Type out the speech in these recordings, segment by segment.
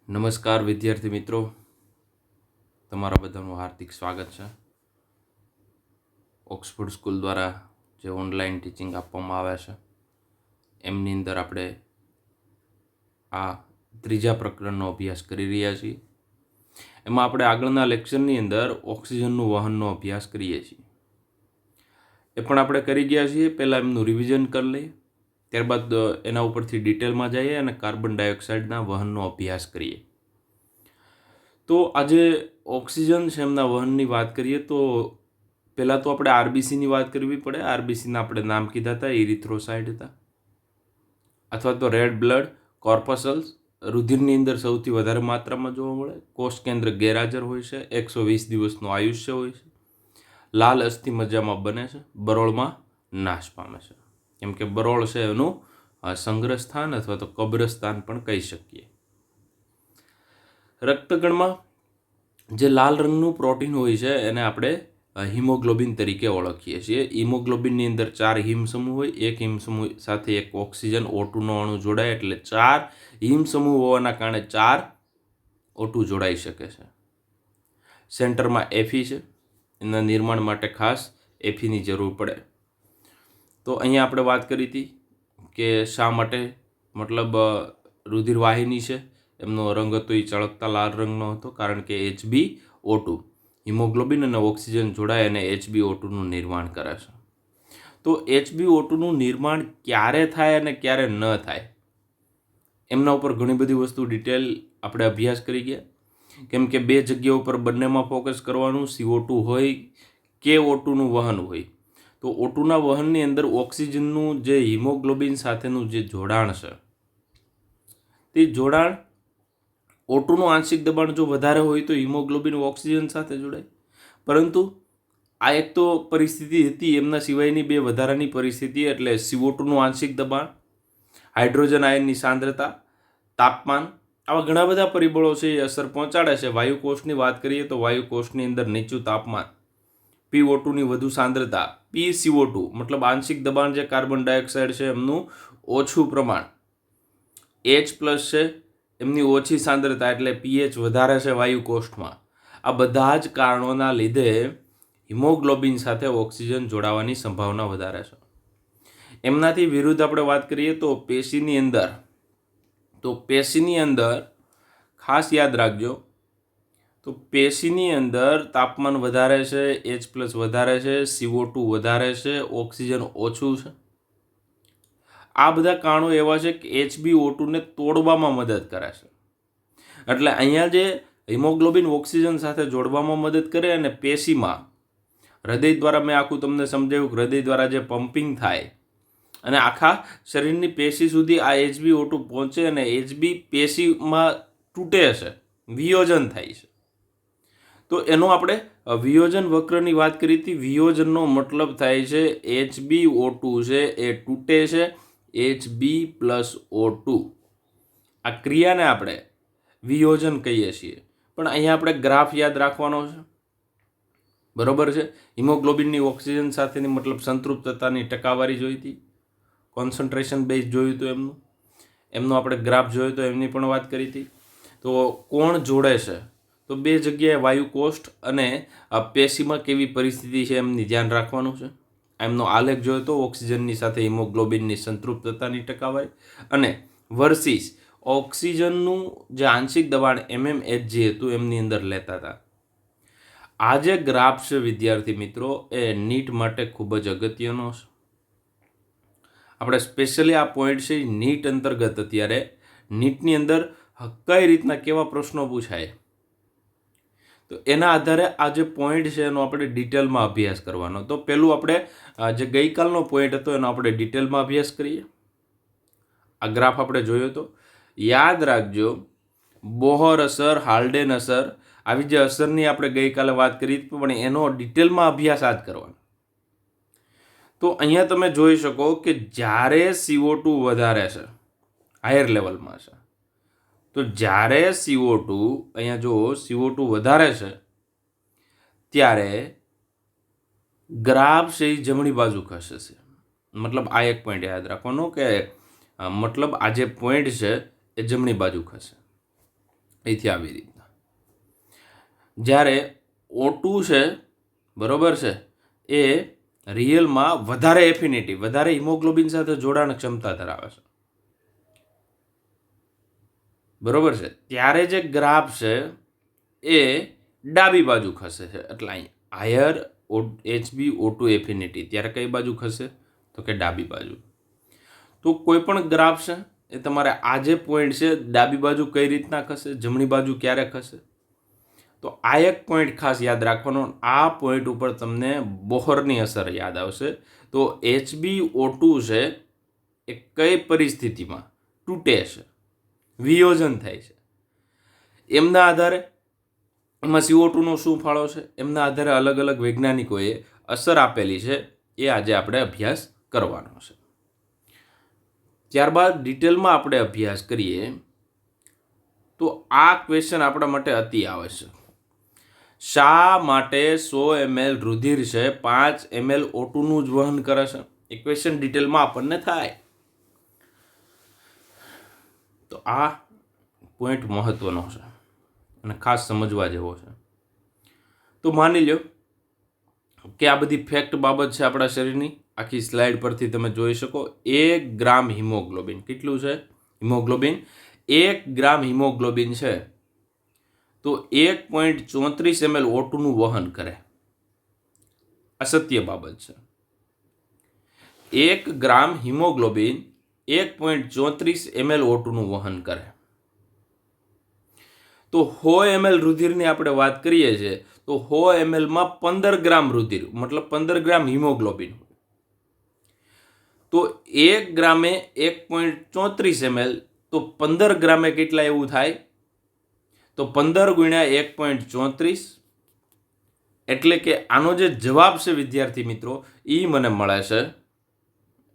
નમસ્કાર વિદ્યાર્થી મિત્રો, તમારા બધાનું હાર્દિક સ્વાગત છે. ઓક્સફોર્ડ સ્કૂલ દ્વારા જે ઓનલાઈન ટીચિંગ આપવામાં આવે છે એમની અંદર આપણે આ ત્રીજા પ્રકરણનો અભ્યાસ કરી રહ્યા છીએ. એમાં આપણે આગળના લેક્ચરની અંદર ઓક્સિજનનું વહનનો અભ્યાસ કરીએ છીએ. એ પણ આપણે કરી ગયા છીએ. પહેલાં એમનું રિવિઝન કરી લઈએ, ત્યારબાદ એના ઉપરથી ડિટેલમાં જઈએ અને કાર્બન ડાયોક્સાઇડના વહનનો અભ્યાસ કરીએ. તો આજે ઓક્સિજન છે એમના વહનની વાત કરીએ તો પહેલાં તો આપણે આરબીસીની વાત કરવી પડે. આરબીસીના આપણે નામ કીધા હતા, ઇરિથ્રોસાઇટ હતા અથવા તો રેડ બ્લડ કોર્પસલ્સ. રુધિરની અંદર સૌથી વધારે માત્રામાં જોવા મળે. કોષ કેન્દ્ર ગેરહાજર હોય છે. 120 દિવસનું આયુષ્ય હોય છે. લાલ અસ્થિ મજ્જામાં બને છે, બરોળમાં નાશ પામે છે. કેમ કે બરોળ છે એનું સંગ્રહ સ્થાન અથવા તો કબ્રસ્તાન પણ કહી શકીએ. રક્તગણમાં જે લાલ રંગનું પ્રોટીન હોય છે એને આપણે હિમોગ્લોબિન તરીકે ઓળખીએ છીએ. હિમોગ્લોબિનની અંદર 4 હિમસમૂહ હોય. એક હિમસમૂહ સાથે એક ઓક્સિજન O2નો અણુ જોડાય એટલે 4 હિમસમૂહ હોવાના કારણે 4 O2 જોડાઈ શકે છે. સેન્ટરમાં Fe છે. એના નિર્માણ માટે ખાસ Feની જરૂર પડે. તો અહીંયા આપણે વાત કરી હતી કે શા માટે, મતલબ રુધિરવાહિની છે એમનો રંગ હતો એ ચળકતા લાલ રંગનો હતો, કારણ કે HbO2 હિમોગ્લોબિન અને ઓક્સિજન જોડાય અને HbO2નું નિર્માણ કરે છે. તો HbO2નું નિર્માણ ક્યારે થાય અને ક્યારે ન થાય એમના ઉપર ઘણી બધી વસ્તુ ડિટેલ આપણે અભ્યાસ કરી ગયા. કેમ કે બે જગ્યા ઉપર બંનેમાં ફોકસ કરવાનું, CO2 હોય કે O2નું વહન હોય. તો O2ના વહનની અંદર ઓક્સિજનનું જે હિમોગ્લોબિન સાથેનું જે જોડાણ છે તે જોડાણ O2નું આંશિક દબાણ જો વધારે હોય તો હિમોગ્લોબિન ઓક્સિજન સાથે જોડાય. પરંતુ આ એક તો પરિસ્થિતિ હતી, એમના સિવાયની બે વધારાની પરિસ્થિતિ એટલે CO2નું આંશિક દબાણ, હાઇડ્રોજન આયનની સાંદ્રતા, તાપમાન, આવા ઘણા બધા પરિબળો છે એ અસર પહોંચાડે છે. વાયુકોષની વાત કરીએ તો વાયુકોષની અંદર નીચું તાપમાન, PO2ની વધુ સાંદ્રતા, PCO2 મતલબ આંશિક દબાણ જે કાર્બન ડાયોક્સાઇડ છે એમનું ઓછું પ્રમાણ, H+ છે એમની ઓછી સાંદ્રતા એટલે pH વધારે છે વાયુકોષમાં. આ બધા જ કારણોના લીધે હિમોગ્લોબિન સાથે ઓક્સિજન જોડાવાની સંભાવના વધારે છે. એમનાથી વિરુદ્ધ આપણે વાત કરીએ તો પેશીની અંદર ખાસ યાદ રાખજો, તો પેશીની અંદર તાપમાન વધારે છે, H+ વધારે છે, CO2 વધારે છે, ઓક્સિજન ઓછું છે. આ બધા કારણો એવા છે કે HbO2ને તોડવામાં મદદ કરે છે. એટલે અહીંયા જે હિમોગ્લોબિન ઓક્સિજન સાથે જોડવામાં મદદ કરે અને પેશીમાં હૃદય દ્વારા, મેં આખું તમને સમજાવ્યું કે હૃદય દ્વારા જે પમ્પિંગ થાય અને આખા શરીરની પેશી સુધી આ HbO2 પહોંચે અને Hb પેશીમાં તૂટે છે, વિયોજન થાય છે. તો એનો આપણે વિયોજન વક્રની વાત કરી હતી. વિયોજનનો મતલબ થાય છે HbO2 છે એ તૂટે છે Hb+O2. આ ક્રિયાને આપણે વિયોજન કહીએ છીએ. પણ અહીંયા આપણે ગ્રાફ યાદ રાખવાનો છે, બરોબર છે. હિમોગ્લોબિનની ઓક્સિજન સાથેની મતલબ સંતૃપ્તતાની ટકાવારી જોઈ હતી, કોન્સન્ટ્રેશન બેઝ જોયું હતું એમનો આપણે ગ્રાફ જોયો તો એમની પણ વાત કરી હતી. તો કોણ જોડે છે, તો બે જગ્યાએ વાયુકોષ્ઠ અને પેશીમાં કેવી પરિસ્થિતિ છે એમની ધ્યાન રાખવાનું છે. એમનો આલેખ જોયો તો ઓક્સિજનની સાથે હિમોગ્લોબિનની સંતૃપ્તતાની ટકાવારી અને વર્સિસ ઓક્સિજનનું જે આંશિક દબાણ mmHg હતું એમની અંદર લેતા હતા. આ જે ગ્રાફ છે વિદ્યાર્થી મિત્રો એ નીટ માટે ખૂબ જ અગત્યનો છે. આપણે સ્પેશિયલી આ પોઈન્ટ છે નીટ અંતર્ગત અત્યારે નીટની અંદર કઈ રીતના કેવા પ્રશ્નો પૂછાય તો એના આધારે આ જે પોઈન્ટ છે એનો આપણે ડિટેલમાં અભ્યાસ કરવાનો. તો પહેલું આપણે જે ગઈકાલનો પોઈન્ટ હતો એનો આપણે ડિટેલમાં અભ્યાસ કરીએ. આ ગ્રાફ આપણે જોયો તો યાદ રાખજો, બોહર અસર, હાલ્ડેન અસર, આવી જે અસરની આપણે ગઈકાલે વાત કરી પણ એનો ડિટેલમાં અભ્યાસ આજ કરવાનો. તો અહીંયા તમે જોઈ શકો કે જ્યારે CO2 વધારે છે, હાયર લેવલમાં છે, તો જ્યારે CO2 અહીંયા જો CO2 વધારે છે ત્યારે ગ્રાફ છે એ જમણી બાજુ ખસે છે. મતલબ આ એક પોઈન્ટ યાદ રાખવાનો કે મતલબ આ જે પોઈન્ટ છે એ જમણી બાજુ ખસે. અહીંથી આવી રીતના. જ્યારે O2 છે, બરોબર છે, એ રિયલમાં વધારે એફિનિટી, વધારે હિમોગ્લોબિન સાથે જોડાણ ક્ષમતા ધરાવે છે, બરોબર છે. ત્યારે જે ગ્રાફ છે એ ડાબી બાજુ ખસે છે. એટલે અહીં હાયર HbO2 એફિનિટી, ત્યારે કઈ બાજુ ખસે? તો કે ડાબી બાજુ. તો કોઈ પણ ગ્રાફ છે એ તમારે આ જે પોઈન્ટ છે ડાબી બાજુ કઈ રીતના ખસે, જમણી બાજુ ક્યારે ખસે, તો આ એક પોઈન્ટ ખાસ યાદ રાખવાનો. આ પોઈન્ટ ઉપર તમને બોહરની અસર યાદ આવશે. તો HbO2 છે એ કઈ પરિસ્થિતિમાં તૂટે છે, વિયોજન થાય છે, એમના આધારે, એમાં CO2 નો શું ફાળો છે, એમના આધારે અલગ અલગ વૈજ્ઞાનિકોએ અસર આપેલી છે. એ આજે આપણે અભ્યાસ કરવાનો છે. ત્યારબાદ ડિટેલમાં આપણે અભ્યાસ કરીએ તો આ ક્વેશ્ચન આપણા માટે અતિ આવશ્યક. શા માટે 100 ml રુધિર છે 5 ml O2 નું જ વહન કરે છે? એ ક્વેશ્ચન ડિટેલમાં આપણને થાય. તો આ પોઈન્ટ મહત્વનો છે અને ખાસ સમજવા જેવો છે. તો માની લો કે આ બધી ફેક્ટ બાબત છે આપણા શરીરની. આખી સ્લાઇડ પરથી તમે જોઈ શકો. 1 ગ્રામ હિમોગ્લોબિન, કેટલું છે હિમોગ્લોબિન? 1 ગ્રામ હિમોગ્લોબિન છે તો 1.34 ml O2 નું વહન કરે. અસત્ય બાબત છે. 1 ગ્રામ હિમોગ્લોબિન 1.34 ml O2 નું વહન કરે. તો 100 ml રુધિરની આપણે વાત કરીએ છીએ તો 100 ml માં 15 ગ્રામ રુધિર, મતલબ 15 ગ્રામ હિમોગ્લોબિન. તો 1 ગ્રામે 1.34 ml, તો 15 ગ્રામે કેટલા એવું થાય? તો 15 ગુણ્યા 1.34, એટલે કે આનો જે જવાબ છે વિદ્યાર્થી મિત્રો એ મને મળે છે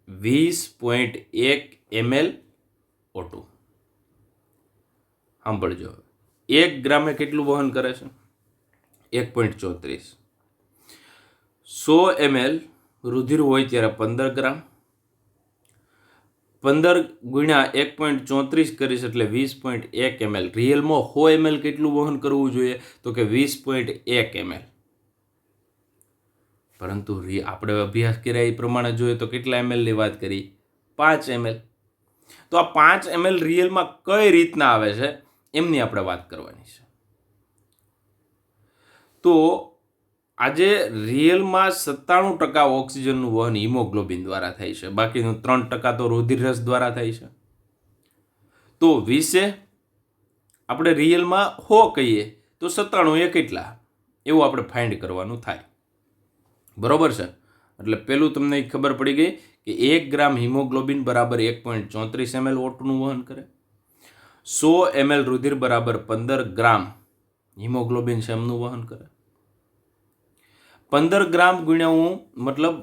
20.1 ml O2. સાંભળજો, 1 ગ્રામે કેટલું વહન કરે છે? 1.34. 100 ml રુધિર હોય ત્યારે 15 ગ્રામ, 15 ગુણ્યા 1.34 કરીશ એટલે 20.1 ml. રિયલમાં 100 ml કેટલું વહન કરવું જોઈએ? તો કે 20.1 ml. પરંતુ આપણે અભ્યાસ કર્યા એ પ્રમાણે જોઈએ તો કેટલા ml ની વાત કરી? 5 ml. તો આ 5 ml રિયલમાં કઈ રીતના આવે છે એમની આપણે વાત કરવાની છે. તો આજે રિયલમાં 97% ઓક્સિજનનું વહન હિમોગ્લોબિન દ્વારા થાય છે, બાકીનું 3% તો રુધિર રસ દ્વારા થાય છે. તો 20 આપણે રિયલમાં 100 કહીએ તો 97 એ કેટલા, એવું આપણે ફાઇન્ડ કરવાનું થાય, બરોબર છે. એટલે પેલું તમને ખબર પડી ગઈ કે 1 ગ્રામ હિમોગ્લોબિન બરાબર 1.34 ml O2 નું વહન કરે. 100 ml રુધિર બરાબર 15 ગ્રામ હિમોગ્લોબિન છે એમનું વહન કરે. 15 ગ્રામ ગુણ્યા હું, મતલબ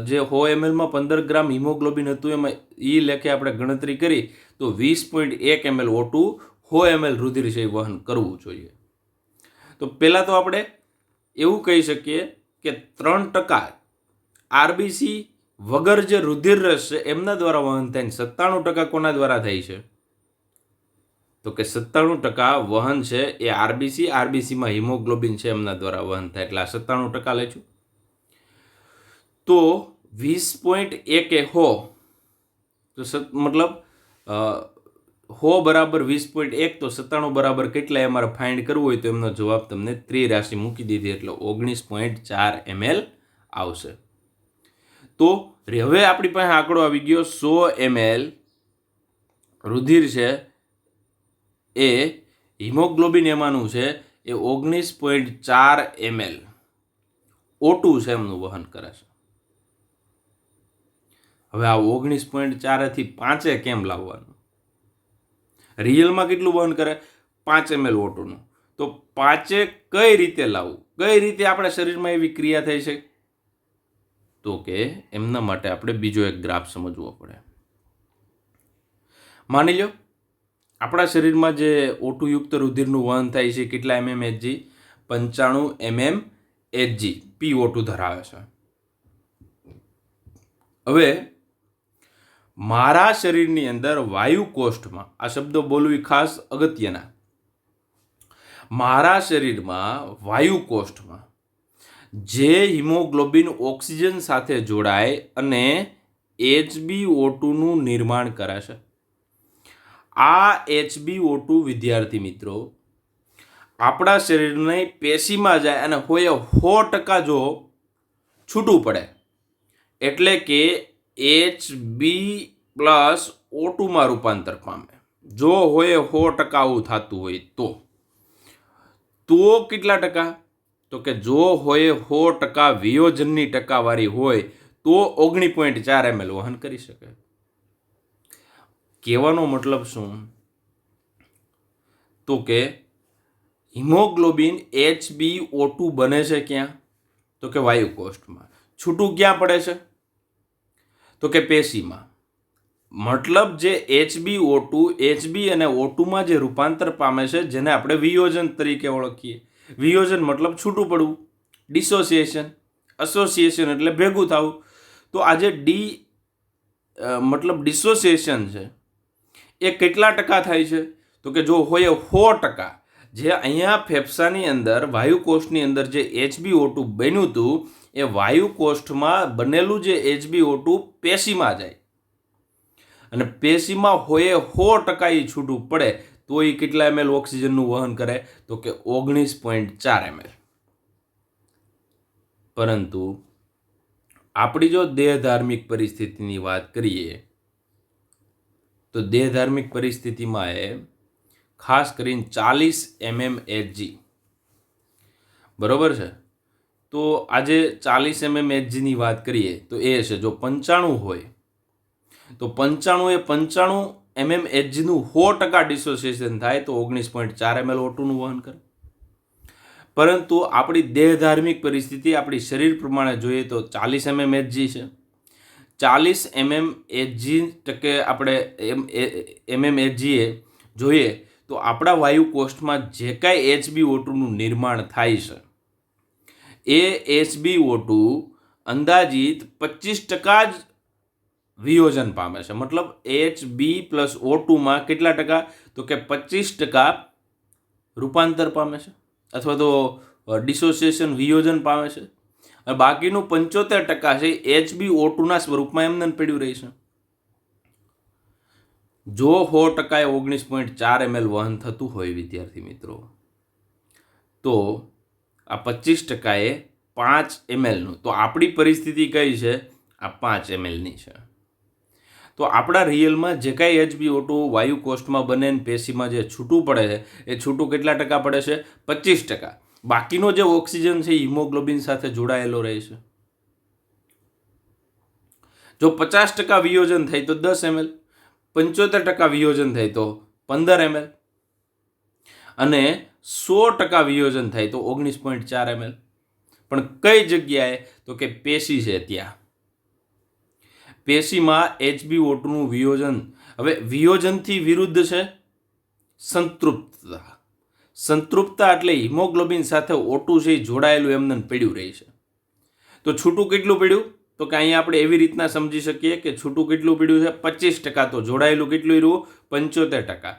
જે 100 ml માં 15 ગ્રામ હિમોગ્લોબિન હતું એમાં એ લેખે આપણે ગણતરી કરી તો 20.1 ml O2 100 ml રુધિર છે એ વહન કરવું જોઈએ. તો પહેલાં તો આપણે એવું કહી શકીએ કે 3% આરબીસી વગર જે રુધિર રસ છે એમના દ્વારા વહન થાય. 97% કોના દ્વારા થાય છે? તો કે 97% વહન છે એ આરબીસીમાં હિમોગ્લોબિન છે એમના દ્વારા વહન થાય. એટલે આ 97% લેશું. તો 20.1 એ 100, તો મતલબ 100 બરાબર 20.1, તો 97 બરાબર કેટલા એ અમારે ફાઇન્ડ કરવું હોય તો એમનો જવાબ તમને ત્રિરાશિ મૂકી દીધી એટલે 19.4 ml આવશે. તો હવે આપણી પાસે આંકડો આવી ગયો 100 ml રુધિર છે એ હિમોગ્લોબિન એમાંનું છે એ 19.4 ml O2 છે એમનું વહન કરે છે. હવે આ 19.4 થી 5 કેમ લાવવાનું? રિયલમાં કેટલું વહન કરે? 5 ml O2 નું. તો 5 કઈ રીતે લાવવું? કઈ રીતે આપણા શરીરમાં એવી ક્રિયા થઈ છે? તો કે એમના માટે આપણે બીજો એક ગ્રાફ સમજવો પડે. માની લો આપણા શરીરમાં જે O2 યુક્ત રુધિરનું વહન થાય છે કેટલા mmHg? 95 mmHg PO2 ધરાવે છે. હવે મારા શરીરની અંદર વાયુ કોષ્ઠમાં, આ શબ્દો બોલવી ખાસ અગત્યના, મારા શરીરમાં વાયુકોષ્ઠમાં જે હિમોગ્લોબિન ઓક્સિજન સાથે જોડાય અને HbO2નું નિર્માણ કરે છે, આ HbO2 વિદ્યાર્થી મિત્રો આપણા શરીરની પેશીમાં જાય અને હોય 100% જો છૂટું પડે એટલે કે Hb+O2 માં રૂપાંતર પામે. જો હોય 100% આવું થતું હોય તો કેટલા ટકા? તો કે જો હોય 100% વિયોજનની ટકાવારી હોય તો 19.4 ml વહન કરી શકે. કહેવાનો મતલબ શું? તો કે હિમોગ્લોબિન HbO2 બને છે ક્યાં? તો કે વાયુકોષ્ઠમાં. છૂટું ક્યાં પડે છે? તો કે પેશીમાં. મતલબ જે HbO2 Hb અને O2 જે રૂપાંતર પામે છે જેને આપણે વિયોજન તરીકે ઓળખીએ. વિયોજન મતલબ છૂટું પડવું, ડિસોસિએશન, એસોસિએશન એટલે ભેગું થવું. તો આ જે મતલબ ડિસોસિએશન છે એ કેટલા ટકા થાય છે? તો કે જો હોય 100%, જે અહીંયા ફેફસાની અંદર વાયુકોષ્ઠની અંદર જે HbO2 બન્યું હતું એ વાયુકોષ્ઠમાં બનેલું જે HbO2 પેશીમાં જાય અને પેશીમાં હોય 100% એ છૂટું પડે તો એ કેટલા ml ઓક્સિજનનું વહન કરે? તો કે 19.4 ml. પરંતુ આપણી જો દેહધાર્મિક પરિસ્થિતિની વાત કરીએ તો દેહધાર્મિક પરિસ્થિતિમાં એ ખાસ કરીને 40 mmHg, બરોબર છે? તો આજે 40 mmHgની વાત કરીએ તો એ છે જો 95 હોય તો 95 mmHgનું 100% ડિસોસિએશન થાય તો 19.4 ml O2નું વહન કરે. પરંતુ આપણી દેહધાર્મિક પરિસ્થિતિ આપણી શરીર પ્રમાણે જોઈએ તો 40 mmHg છે. 40 mmHg ટકે આપણે mmHg જોઈએ તો આપણા વાયુકોષ્ઠમાં જે કાંઈ HbO2નું નિર્માણ થાય છે એ HbO2 અંદાજિત 25% જ વિયોજન પામે છે. મતલબ Hb+O2 કેટલા ટકા? તો કે 25% રૂપાંતર પામે છે અથવા તો ડિસોસિએશન વિયોજન પામે છે. અને બાકીનું 75% છે HbO2ના સ્વરૂપમાં એમને પડ્યું રહે છે. જો 100% 19.4 ml વહન થતું હોય વિદ્યાર્થી મિત્રો તો આ 25% એ 5 mlનું, તો આપણી પરિસ્થિતિ કઈ છે? આ 5 mlની છે. તો આપણા રિયલમાં જે કાંઈ HbO2 વાયુકોષ્ઠમાં બને ને પેશીમાં જે છૂટું પડે છે એ છૂટું કેટલા ટકા પડે છે? 25%. બાકીનો જે ઓક્સિજન છે એ હિમોગ્લોબિન સાથે જોડાયેલો રહે છે. જો 50% વિયોજન થાય તો 10 ml, 75% વિયોજન થાય તો 15 ml અને 100% વિયોજન થાય તો 19.4 ml. પણ કઈ જગ્યાએ? તો કે પેશી છે ત્યાં. પેશીમાં HbO2નું વિયોજન, હવે વિયોજનથી વિરુદ્ધ છે સંતૃપ્તતા. સંતૃપ્તતા એટલે હિમોગ્લોબિન સાથે O2 છે એ જોડાયેલું એમને પડ્યું રહે છે. તો છૂટું કેટલું પડ્યું? તો કે અહીંયા આપણે એવી રીતના સમજી શકીએ કે છૂટું કેટલું પડ્યું છે? 25%. તો જોડાયેલું કેટલું રહ્યું? 75%.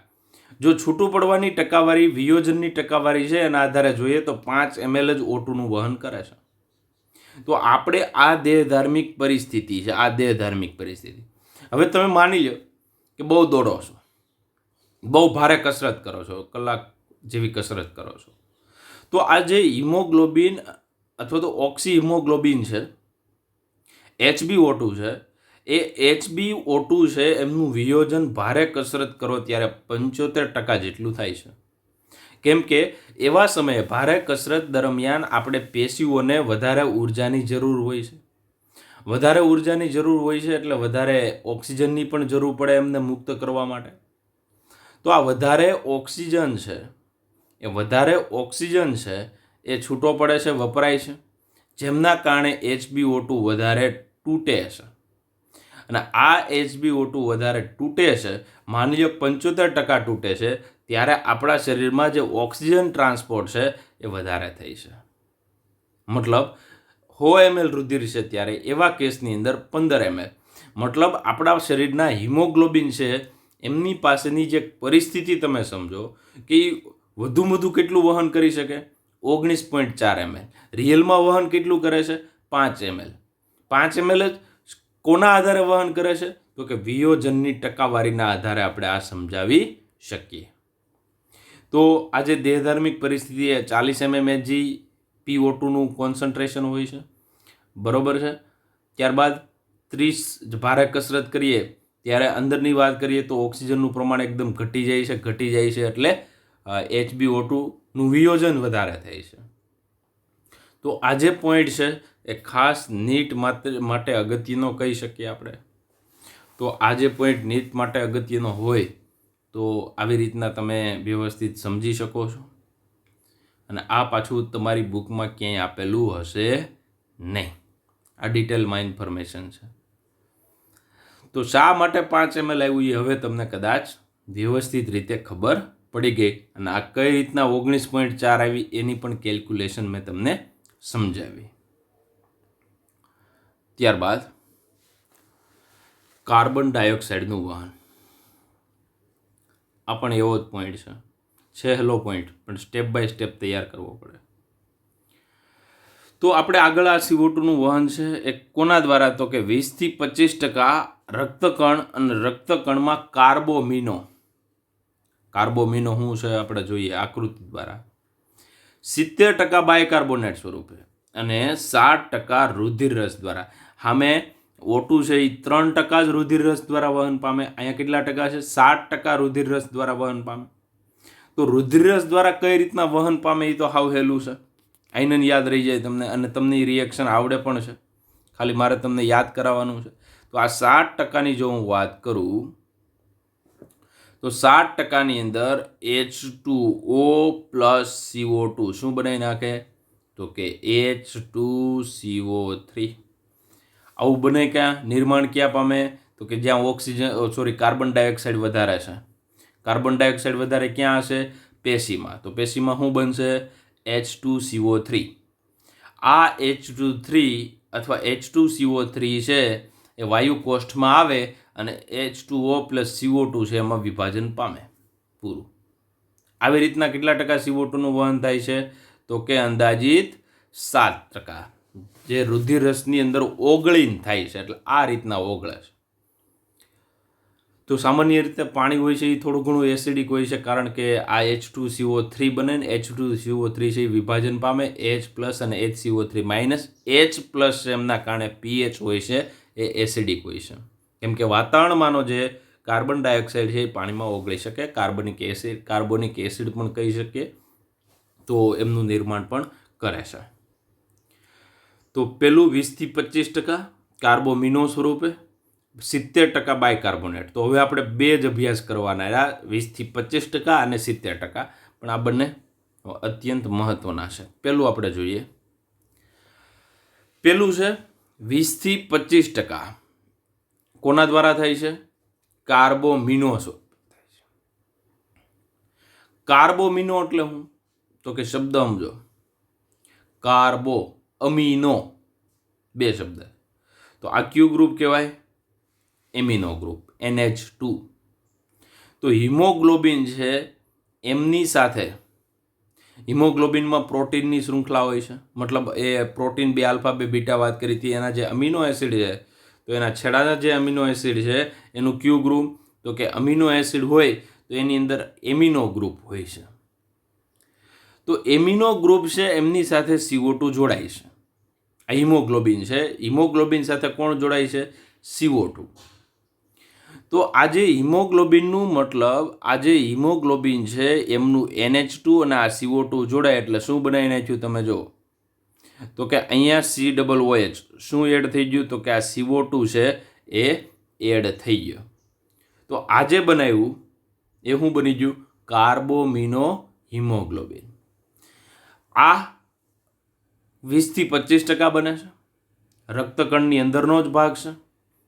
જો છૂટું પડવાની ટકાવારી વિયોજનની ટકાવારી છે એના આધારે જોઈએ તો 5 ml જ O2નું વહન કરે છે. તો આપણે આ દેહધાર્મિક પરિસ્થિતિ છે, આ દેહધાર્મિક પરિસ્થિતિ. હવે તમે માની લો કે બહુ દોડો છો, બહુ ભારે કસરત કરો છો, કલાક જેવી કસરત કરો છો, તો આ જે હિમોગ્લોબિન અથવા તો ઓક્સી હિમોગ્લોબિન છે, HbO2 છે, એ HbO2 છે એમનું વિયોજન ભારે કસરત કરો ત્યારે 75% જેટલું થાય છે. કેમ કે એવા સમયે ભારે કસરત દરમિયાન આપણે પેશીઓને વધારે ઉર્જાની જરૂર હોય છે. વધારે ઉર્જાની જરૂર હોય છે એટલે વધારે ઓક્સિજનની પણ જરૂર પડે એમને મુક્ત કરવા માટે. તો આ વધારે ઓક્સિજન છે એ છૂટો પડે છે, વપરાય છે, જેમના કારણે HbO2 વધારે તૂટે છે. અને આ HbO2 વધારે તૂટે છે, માની લો 75% તૂટે છે, ત્યારે આપણા શરીરમાં જે ઓક્સિજન ટ્રાન્સપોર્ટ છે એ વધારે થઈ છે. મતલબ 100 ml રુધિર છે ત્યારે એવા કેસની અંદર 15 ml. મતલબ આપણા શરીરના હિમોગ્લોબિન છે એમની પાસેની જે પરિસ્થિતિ તમે સમજો કે વધુમાં વધુ કેટલું વહન કરી શકે? 19.4 ml. રિયલમાં વહન કેટલું કરે છે? 5 ml. 5 ml જ કોના આધારે વહન કરે છે? તો કે વિયોજનની ટકાવારીના આધારે આપણે આ સમજાવી શકીએ. તો આજે દેહધાર્મિક પરિસ્થિતિએ 40 mmHg PO2નું કોન્સન્ટ્રેશન હોય છે, બરોબર છે. ત્યારબાદ 30 ભારે કસરત કરીએ ત્યારે અંદરની વાત કરીએ તો ઓક્સિજનનું પ્રમાણ એકદમ ઘટી જાય છે એટલે HbO2નું વિયોજન વધારે થાય છે. તો આ જે પોઈન્ટ છે એ ખાસ નીટ માટે અગત્યનો કહી શકીએ આપણે. તો આ જે પોઈન્ટ નીટ માટે અગત્યનો હોય તો આવી રીતના તમે વ્યવસ્થિત સમજી શકો છો. અને આ પાછું તમારી બુકમાં ક્યાંય આપેલું હશે નહીં. આ ડિટેલમાં ઇન્ફોર્મેશન છે. તો શા માટે 5 ml આવ્યું એ હવે તમને કદાચ વ્યવસ્થિત રીતે ખબર પડી ગઈ. અને આ કઈ રીતના 19.4 આવી એની પણ કેલ્ક્યુલેશન મેં તમને સમજાવી. ત્યારબાદ કાર્બન ડાયોક્સાઇડનું વહન. આ પણ એવો જ પોઈન્ટ છે હેલો પોઈન્ટ, પણ સ્ટેપ બાય સ્ટેપ તૈયાર કરવો પડે. તો આપણે આગળ આ CO2નું વહન છે એ કોના દ્વારા? તો કે 20 થી 25% રક્તકણ અને રક્તકણમાં કાર્બોમિનો શું છે આપણે જોઈએ આકૃતિ દ્વારા. 70% બાયકાર્બોનેટ સ્વરૂપે અને 60% રુધિર રસ દ્વારા. સામે O2 છે એ 3% જ રુધિર રસ દ્વારા વહન પામે. અહીંયા કેટલા ટકા છે? 60% રુધિર રસ દ્વારા વહન પામે. તો રુધિર રસ દ્વારા કઈ રીતના વહન પામે એ તો હાવ હેલું છે, આઈને યાદ રહી જાય તમને, અને તમને રિએક્શન આવડે પણ છે. ખાલી મારે તમને યાદ કરાવવાનું છે. તો આ 60%ની જો હું વાત કરું તો 60%ની અંદર H2O પ્લસ CO2 શું બનાવી નાખે? તો કે H2CO3. આવું બને ક્યાં? નિર્માણ ક્યાં પામે? તો કે જ્યાં કાર્બન ડાયોક્સાઇડ વધારે છે. કાર્બન ડાયોક્સાઇડ વધારે ક્યાં હશે? પેશીમાં. તો પેશીમાં શું બનશે? H2CO3. આ H2 અથવા H2CO3 છે એ વાયુ કોષ્ઠમાં આવે અને H2O પ્લસ CO2 છે એમાં વિભાજન પામે. પૂરું. આવી રીતના કેટલા ટકા CO2નું વહન થાય છે? તો કે અંદાજિત 7%, જે રુધિર રસની અંદર ઓગળીને થાય છે. એટલે આ રીતના ઓગળે છે. તો સામાન્ય રીતે પાણી હોય છે એ થોડું ઘણું એસિડિક હોય છે, કારણ કે આ H2CO3 બને ને H2CO3 છે એ વિભાજન પામે H પ્લસ અને HCO3 માઇનસ. H પ્લસ એમના કારણે pH હોય છે એ એસિડિક હોય છે, કેમ કે વાતાવરણમાંનો જે કાર્બન ડાયોક્સાઇડ છે એ પાણીમાં ઓગળી શકે. કાર્બોનિક એસિડ પણ કહી શકીએ. તો એમનું નિર્માણ પણ કરે છે. તો પેલું 20 થી 25% કાર્બોમિનો સ્વરૂપે, 70% બાયકાર્બોનેટ. તો હવે આપણે બે જ અભ્યાસ કરવાના, 20 થી 25% અને 70%, પણ આ બંને અત્યંત મહત્વના છે. પેલું આપણે જોઈએ. પેલું છે 20 થી 25% કોના દ્વારા થાય છે? કાર્બોમિનો. કાર્બોમિનો એટલે શું? તો કે શબ્દ સમજો. કાર્બો અમીનો, બે શબ્દ. તો આ કયું ગ્રુપ કહેવાય? Amino group, NH2. તો હિમોગ્લોબિન છે એમની સાથે, હિમોગ્લોબિનમાં પ્રોટીનની શૃંખલા હોય છે. મતલબ એ પ્રોટીન 2 આલ્ફા 2 બીટા વાત કરી હતી, એના જે અમીનો એસિડ છે તો એના છેડાના જે અમીનો એસિડ છે એનું કયું ગ્રુપ? તો કે અમીનો એસિડ હોય તો એની અંદર એમિનો ગ્રુપ હોય છે. તો એમિનો ગ્રુપ છે એમની સાથે CO2 જોડાય છે. આ હિમોગ્લોબિન છે, હિમોગ્લોબિન સાથે કોણ જોડાય છે? CO2. તો આજે હિમોગ્લોબિનનું મતલબ આજે હિમોગ્લોબિન છે એમનું NH2 અને આ CO2 જોડાય એટલે શું બનાવી નાખ્યું તમે જો? તો કે અહીંયા COOH શું એડ થઈ ગયું? તો કે આ CO2 છે એ એડ થઈ ગયો. તો આજે બનાવ્યું એ શું બની ગયું? કાર્બોમિનો હિમોગ્લોબિન. આ 20 થી 25% બને છે, રક્તકણની અંદરનો જ ભાગ છે.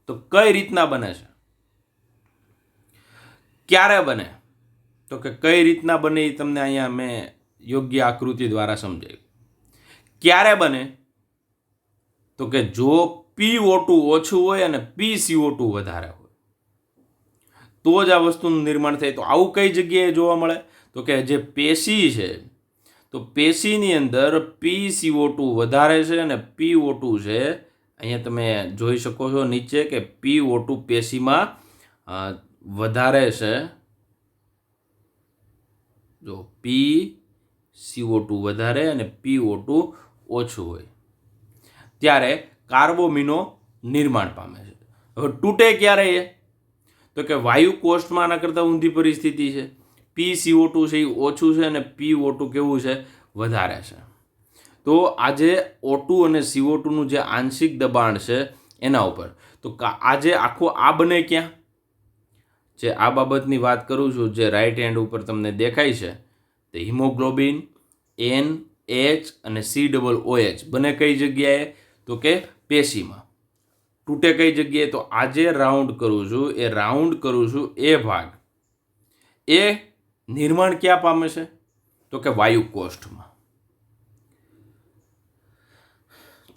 તો કઈ રીતના બને છે? ક્યારે બને? તો કે કઈ રીતના બને એ તમને અહીંયા મેં યોગ્ય આકૃતિ દ્વારા સમજાવ્યું. ક્યારે બને? તો કે જો PO2 ઓછું હોય અને PCO2 વધારે હોય તો જ આ વસ્તુનું નિર્માણ થાય. તો આવું કઈ જગ્યાએ જોવા મળે? તો કે જે પેશી છે તો પેશીની અંદર PCO2 વધારે છે અને PO2 છે, અહીંયા તમે જોઈ શકો છો નીચે કે PO2 પેશીમાં વધારે છે, જો PCO2 વધારે અને PO2 ઓછું હોય ત્યારે કાર્બોમિનો નિર્માણ પામે છે. હવે તૂટે ક્યારે એ, તો કે વાયુ કોષ્ટમાં આના કરતાં ઊંધી પરિસ્થિતિ છે. PCO2 છે એ ઓછું છે અને PO2 કેવું છે, વધારે છે. તો આજે O2 અને CO2નું જે આંશિક દબાણ છે એના ઉપર, તો આજે આખું આ બને ક્યાં, જે આ બાબતની વાત કરું છું, જે રાઈટ હેન્ડ ઉપર તમને દેખાય છે તે હિમોગ્લોબિન, NH અને COOH બને કઈ જગ્યાએ, તો કે પેશીમાં. તૂટે કઈ જગ્યાએ, તો આજે રાઉન્ડ કરું છું એ ભાગ એ નિર્માણ ક્યાં પામે છે, તો કે વાયુ કોષ્ઠમાં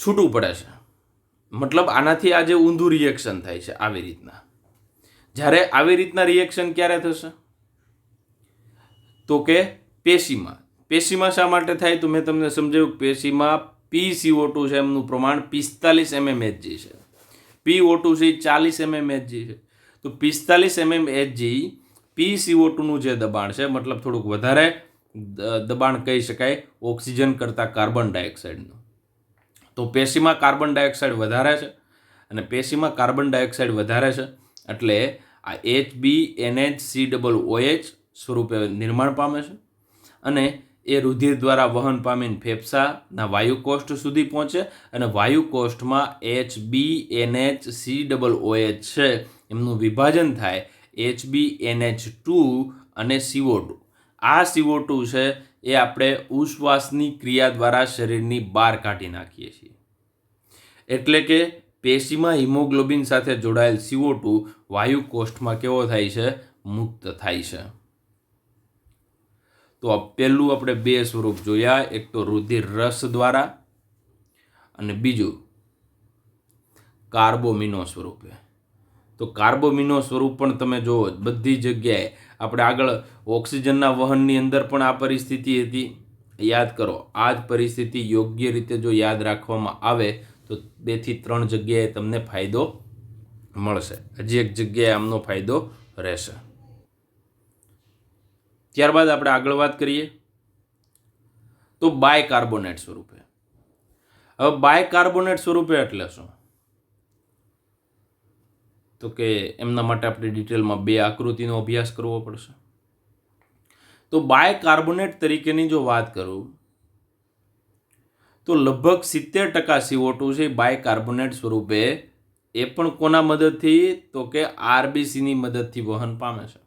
છૂટું પડે છે. મતલબ આનાથી આજે ઊંધું રિએક્શન થાય છે આવી રીતના. જ્યારે આવી રીતના રિએક્શન ક્યારે થશે, તો કે પેશીમાં. પેશીમાં શા માટે થાય, તો મેં તમને સમજાવ્યું પેશીમાં PCO2 છે એમનું પ્રમાણ 45 mmHg છે, PO2 છે 40 mmHg છે. તો 45 mmHg PCO2નું જે દબાણ છે, મતલબ થોડુંક વધારે દબાણ કહી શકાય ઓક્સિજન કરતાં કાર્બન ડાયોક્સાઇડનું. તો પેશીમાં કાર્બન ડાયોક્સાઇડ વધારે છે અને પેશીમાં કાર્બન ડાયોક્સાઇડ વધારે છે એટલે આ HBNH સ્વરૂપે નિર્માણ પામે છે અને એ રુધિર દ્વારા વહન પામીને ફેફસાના વાયુકોષ્ઠ સુધી પહોંચે અને વાયુકોષ્ઠમાં HBNH છે એમનું વિભાજન થાય HBNH2 અને CO2. આ CO2 છે એ આપણે ઉશ્વાસની ક્રિયા દ્વારા શરીરની બહાર કાઢી નાખીએ છીએ. એટલે કે પેશીમાં હિમોગ્લોબિન સાથે જોડાયેલ CO2 વાયુકોષ્ઠમાં કેવો થાય છે, મુક્ત થાય છે. તો પહેલું આપણે બે સ્વરૂપ જોયા, એક તો રુધિર રસ દ્વારા અને બીજું કાર્બોમિનો સ્વરૂપે. તો કાર્બોમિનો સ્વરૂપ પણ તમે જુઓ બધી જગ્યાએ. આપણે આગળ ઓક્સિજનના વહનની અંદર પણ આ પરિસ્થિતિ હતી, યાદ કરો. આ જ પરિસ્થિતિ યોગ્ય રીતે જો યાદ રાખવામાં આવે તો 2 થી 3 જગ્યાએ તમને ફાયદો મળશે. હજી એક જગ્યાએ આમનો ફાયદો રહેશે. ત્યારબાદ આપણે આગળ વાત કરીએ તો બાયકાર્બોનેટ સ્વરૂપે. હવે બાયકાર્બોનેટ સ્વરૂપે એટલે શું, તો કે એમના માટે આપણે ડિટેલમાં 2 આકૃતિનો અભ્યાસ કરવો પડશે. તો બાયકાર્બોનેટ તરીકેની જો વાત કરું તો લગભગ 70% CO2 છે બાયકાર્બોનેટ સ્વરૂપે, એ પણ કોના મદદથી, તો કે RBCની મદદથી વહન પામે છે.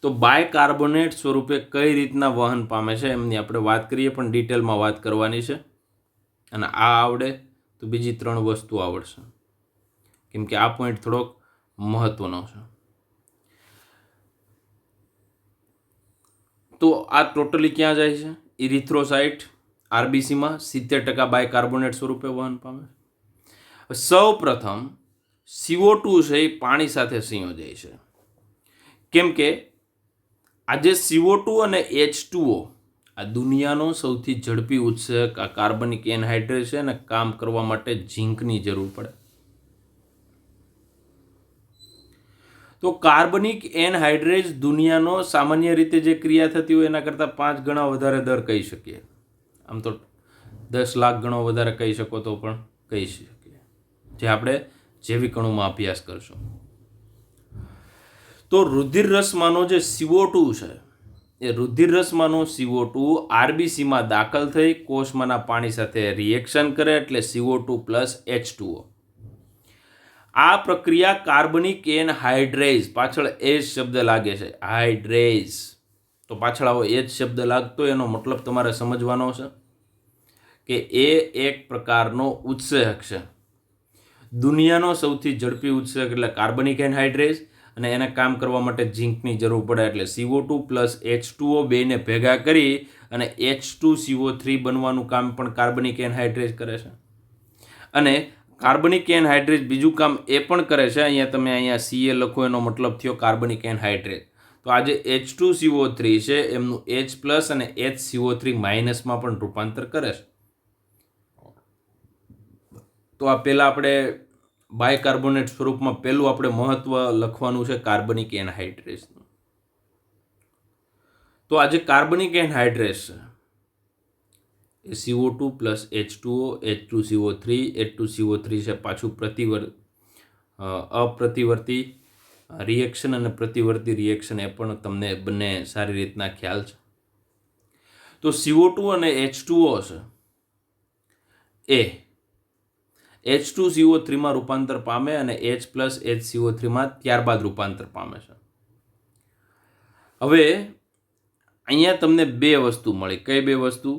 તો બાયકાર્બોનેટ સ્વરૂપે કઈ રીતના વહન પામે છે એમની આપણે વાત કરીએ, પણ ડિટેલમાં વાત કરવાની છે. અને આ આવડે તો બીજી 3 વસ્તુ આવડશે, કેમ કે આ પોઈન્ટ થોડોક મહત્વનો છે. તો આ ટોટલી ક્યાં જાય છે, ઇરિથ્રોસાઇટ RBCમાં 70% બાયકાર્બોનેટ સ્વરૂપે વહન પામે. સૌ પ્રથમ CO2 છે એ પાણી સાથે સંયોજાય છે, કેમ કે આજે CO2 અને H2O આ દુનિયાનો સૌથી ઝડપી ઉત્સેચક આ કાર્બનિક એનહાઇડ્રેટ છે અને કામ કરવા માટે ઝીંકની જરૂર પડે. તો કાર્બનિક એનહાઇડ્રેટ દુનિયાનો સામાન્ય રીતે જે ક્રિયા થતી હોય એના કરતાં 5 ગણા વધારે દર કહી શકીએ. આમ તો 10 લાખ ગણો વધારે કહી શકો તો પણ કહી શકીએ, જે આપણે જૈવિક અણુમાં અભ્યાસ કરશું. તો રુધિર રસમાંનો જે CO2 છે એ રુધિર રસમાંનો CO2 RBCમાં દાખલ થઈ કોષમાંના પાણી સાથે રિએક્શન કરે એટલે CO2 પ્લસ H2O. આ પ્રક્રિયા કાર્બનિક એનહાઇડ્રેઝ, પાછળ એ શબ્દ લાગે છે હાઇડ્રેઝ, તો પાછળ આવો એ જ શબ્દ લાગતો એનો મતલબ તમારે સમજવાનો છે કે એ એક પ્રકારનો ઉત્સેચક છે. દુનિયાનો સૌથી ઝડપી ઉત્સેચક એટલે કાર્બનિક એનહાઇડ્રેઝ, અને એને કામ કરવા માટે ઝીંકની જરૂર પડે એટલે CO2 પ્લસ H2O બેને ભેગા કરી અને H2CO3 બનવાનું કામ પણ કાર્બનિક એનહાઇડ્રેઝ કરે છે. અને કાર્બનિક એનહાઇડ્રેટ બીજું કામ એ પણ કરે છે, અહીંયા તમે Ca લખો એનો મતલબ થયો કાર્બનિક એનહાઇડ્રેટ, તો આ જે H2CO3 છે એમનું H+ અને HCO3- માં પણ રૂપાંતર કરે છે. તો આ પહેલાં આપણે બાયકાર્બોનેટ સ્વરૂપમાં પહેલું આપણે મહત્વ લખવાનું છે કાર્બનિક એનહાઇડ્રેસનું. તો આ જે કાર્બનિક એનહાઇડ્રેસ છે એ CO2 + H2O, H2CO3, H2CO3 છે પાછું અપ્રતિવર્તી રિએક્શન અને પ્રતિવર્તી રિએક્શન, એ પણ તમને બંને સારી રીતના ખ્યાલ છે. તો CO2 અને H2O છે એ H2CO3 માં રૂપાંતર પામે અને H+ HCO3 માં ત્યારબાદ રૂપાંતર પામે છે. હવે અહીંયા તમને બે વસ્તુ મળી. કઈ બે વસ્તુ?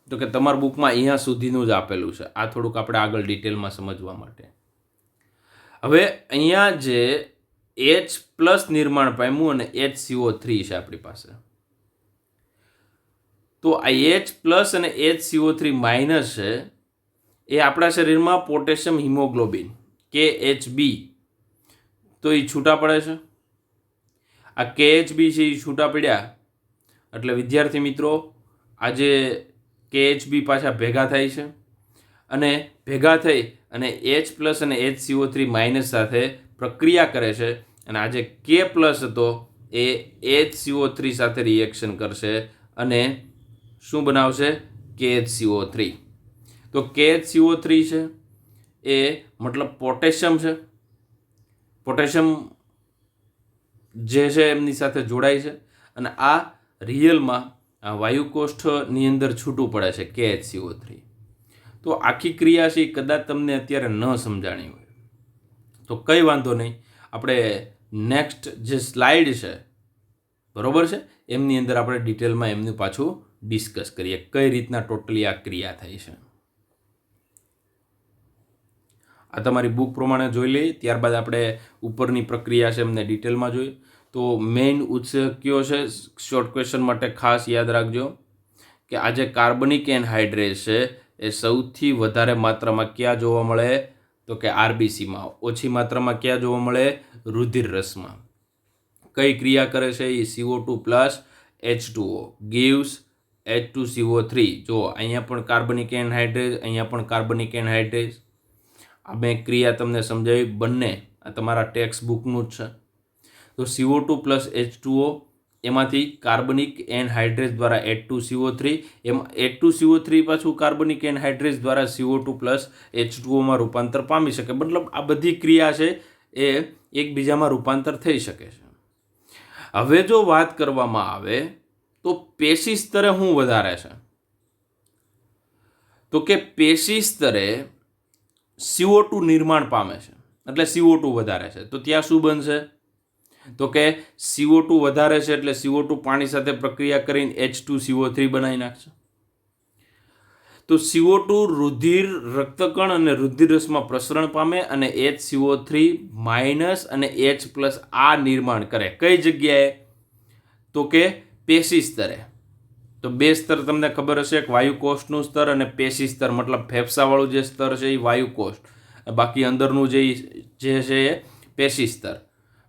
તો કે તમારા બુકમાં અહીંયા સુધીનું જ આપેલું છે. આ થોડુંક આપણે આગળ ડિટેલમાં સમજવા માટે. હવે અહીંયા જે H+ નિર્માણ પામ્યું અને HCO3 છે આપણી પાસે. તો આ H+ અને HCO3- છે એ આપણા શરીરમાં પોટેશિયમ હિમોગ્લોબિન KHB, તો એ છૂટા પડે છે. આ KHB છે એ છૂટા પડ્યા એટલે વિદ્યાર્થી મિત્રો આજે KHB પાછા ભેગા થાય છે અને ભેગા થઈ અને H+ અને HCO3- સાથે પ્રક્રિયા કરે છે અને આ જે K+ હતો એ HCO3 સાથે રિએક્શન કરશે અને શું બનાવશે? KHCO3. તો KHCO3 છે એ મતલબ પોટેશિયમ છે. પોટેશિયમ જે છે એમની સાથે જોડાય છે અને આ રિયલમાં આ વાયુકોષ્ઠની અંદર છૂટું પડે છે KHCO3. તો આખી ક્રિયા છે કદાચ તમને અત્યારે ન સમજાણી હોય તો કંઈ વાંધો નહીં, આપણે નેક્સ્ટ જે સ્લાઇડ છે બરોબર છે એમની અંદર આપણે ડિટેલમાં એમનું પાછું ડિસ્કસ કરીએ કઈ રીતના ટોટલી આ ક્રિયા થાય છે. આ તમારી બુક પ્રમાણે જોઈ લઈએ, ત્યારબાદ આપણે ઉપરની પ્રક્રિયા છે એમને ડિટેલમાં જોઈએ. તો મેઇન ઉત્સેચક કયો છે? શોર્ટ ક્વેશ્ચન માટે ખાસ યાદ રાખજો કે આ જે કાર્બનિક એનહાઇડ્રેસ છે એ સૌથી વધારે માત્રામાં ક્યાં જોવા મળે? તો કે RBCમાં. ઓછી માત્રામાં ક્યાં જોવા મળે? રુધિર રસમાં. કઈ ક્રિયા કરે છે? એ CO2 + H2O gives H2CO3. જો અહીંયા પણ કાર્બનિક એનહાઇડ્રેસ, અહીંયા પણ કાર્બનિક એનહાઇડ્રેસ. આ મેં ક્રિયા તમને સમજાવી, બંને આ તમારા ટેક્સ્ટ બુકનું જ છે. તો CO2 + H2O એમાંથી કાર્બનિક એનહાઇડ્રેસ દ્વારા H2CO3, એમાં H2CO3 પાછું કાર્બનિક એનહાઇડ્રેસ દ્વારા CO2 + H2O રૂપાંતર પામી શકે. મતલબ આ બધી ક્રિયા છે એ એકબીજામાં રૂપાંતર થઈ શકે છે. હવે જો વાત કરવામાં આવે તો પેશી સ્તરે શું વધારે છે? તો કે પેશી સ્તરે CO2 નિર્માણ પામે છે એટલે CO2 વધારે છે. તો ત્યાં શું બનશે? તો કે CO2 વધારે છે એટલે CO2 પાણી સાથે પ્રક્રિયા કરીને H2CO3 બનાવી નાખશે. તો CO2 રુધિર, રક્તકણ અને રુધિર રસમાં પ્રસરણ પામે અને HCO3- અને H+ આ નિર્માણ કરે. કઈ જગ્યાએ? તો કે પેશી સ્તરે. તો બે સ્તર તમને ખબર હશે, એક વાયુકોષનું સ્તર અને પેશી સ્તર. મતલબ ફેફસાવાળું જે સ્તર છે એ વાયુકોષ, બાકી અંદરનું જે છે એ પેશી સ્તર.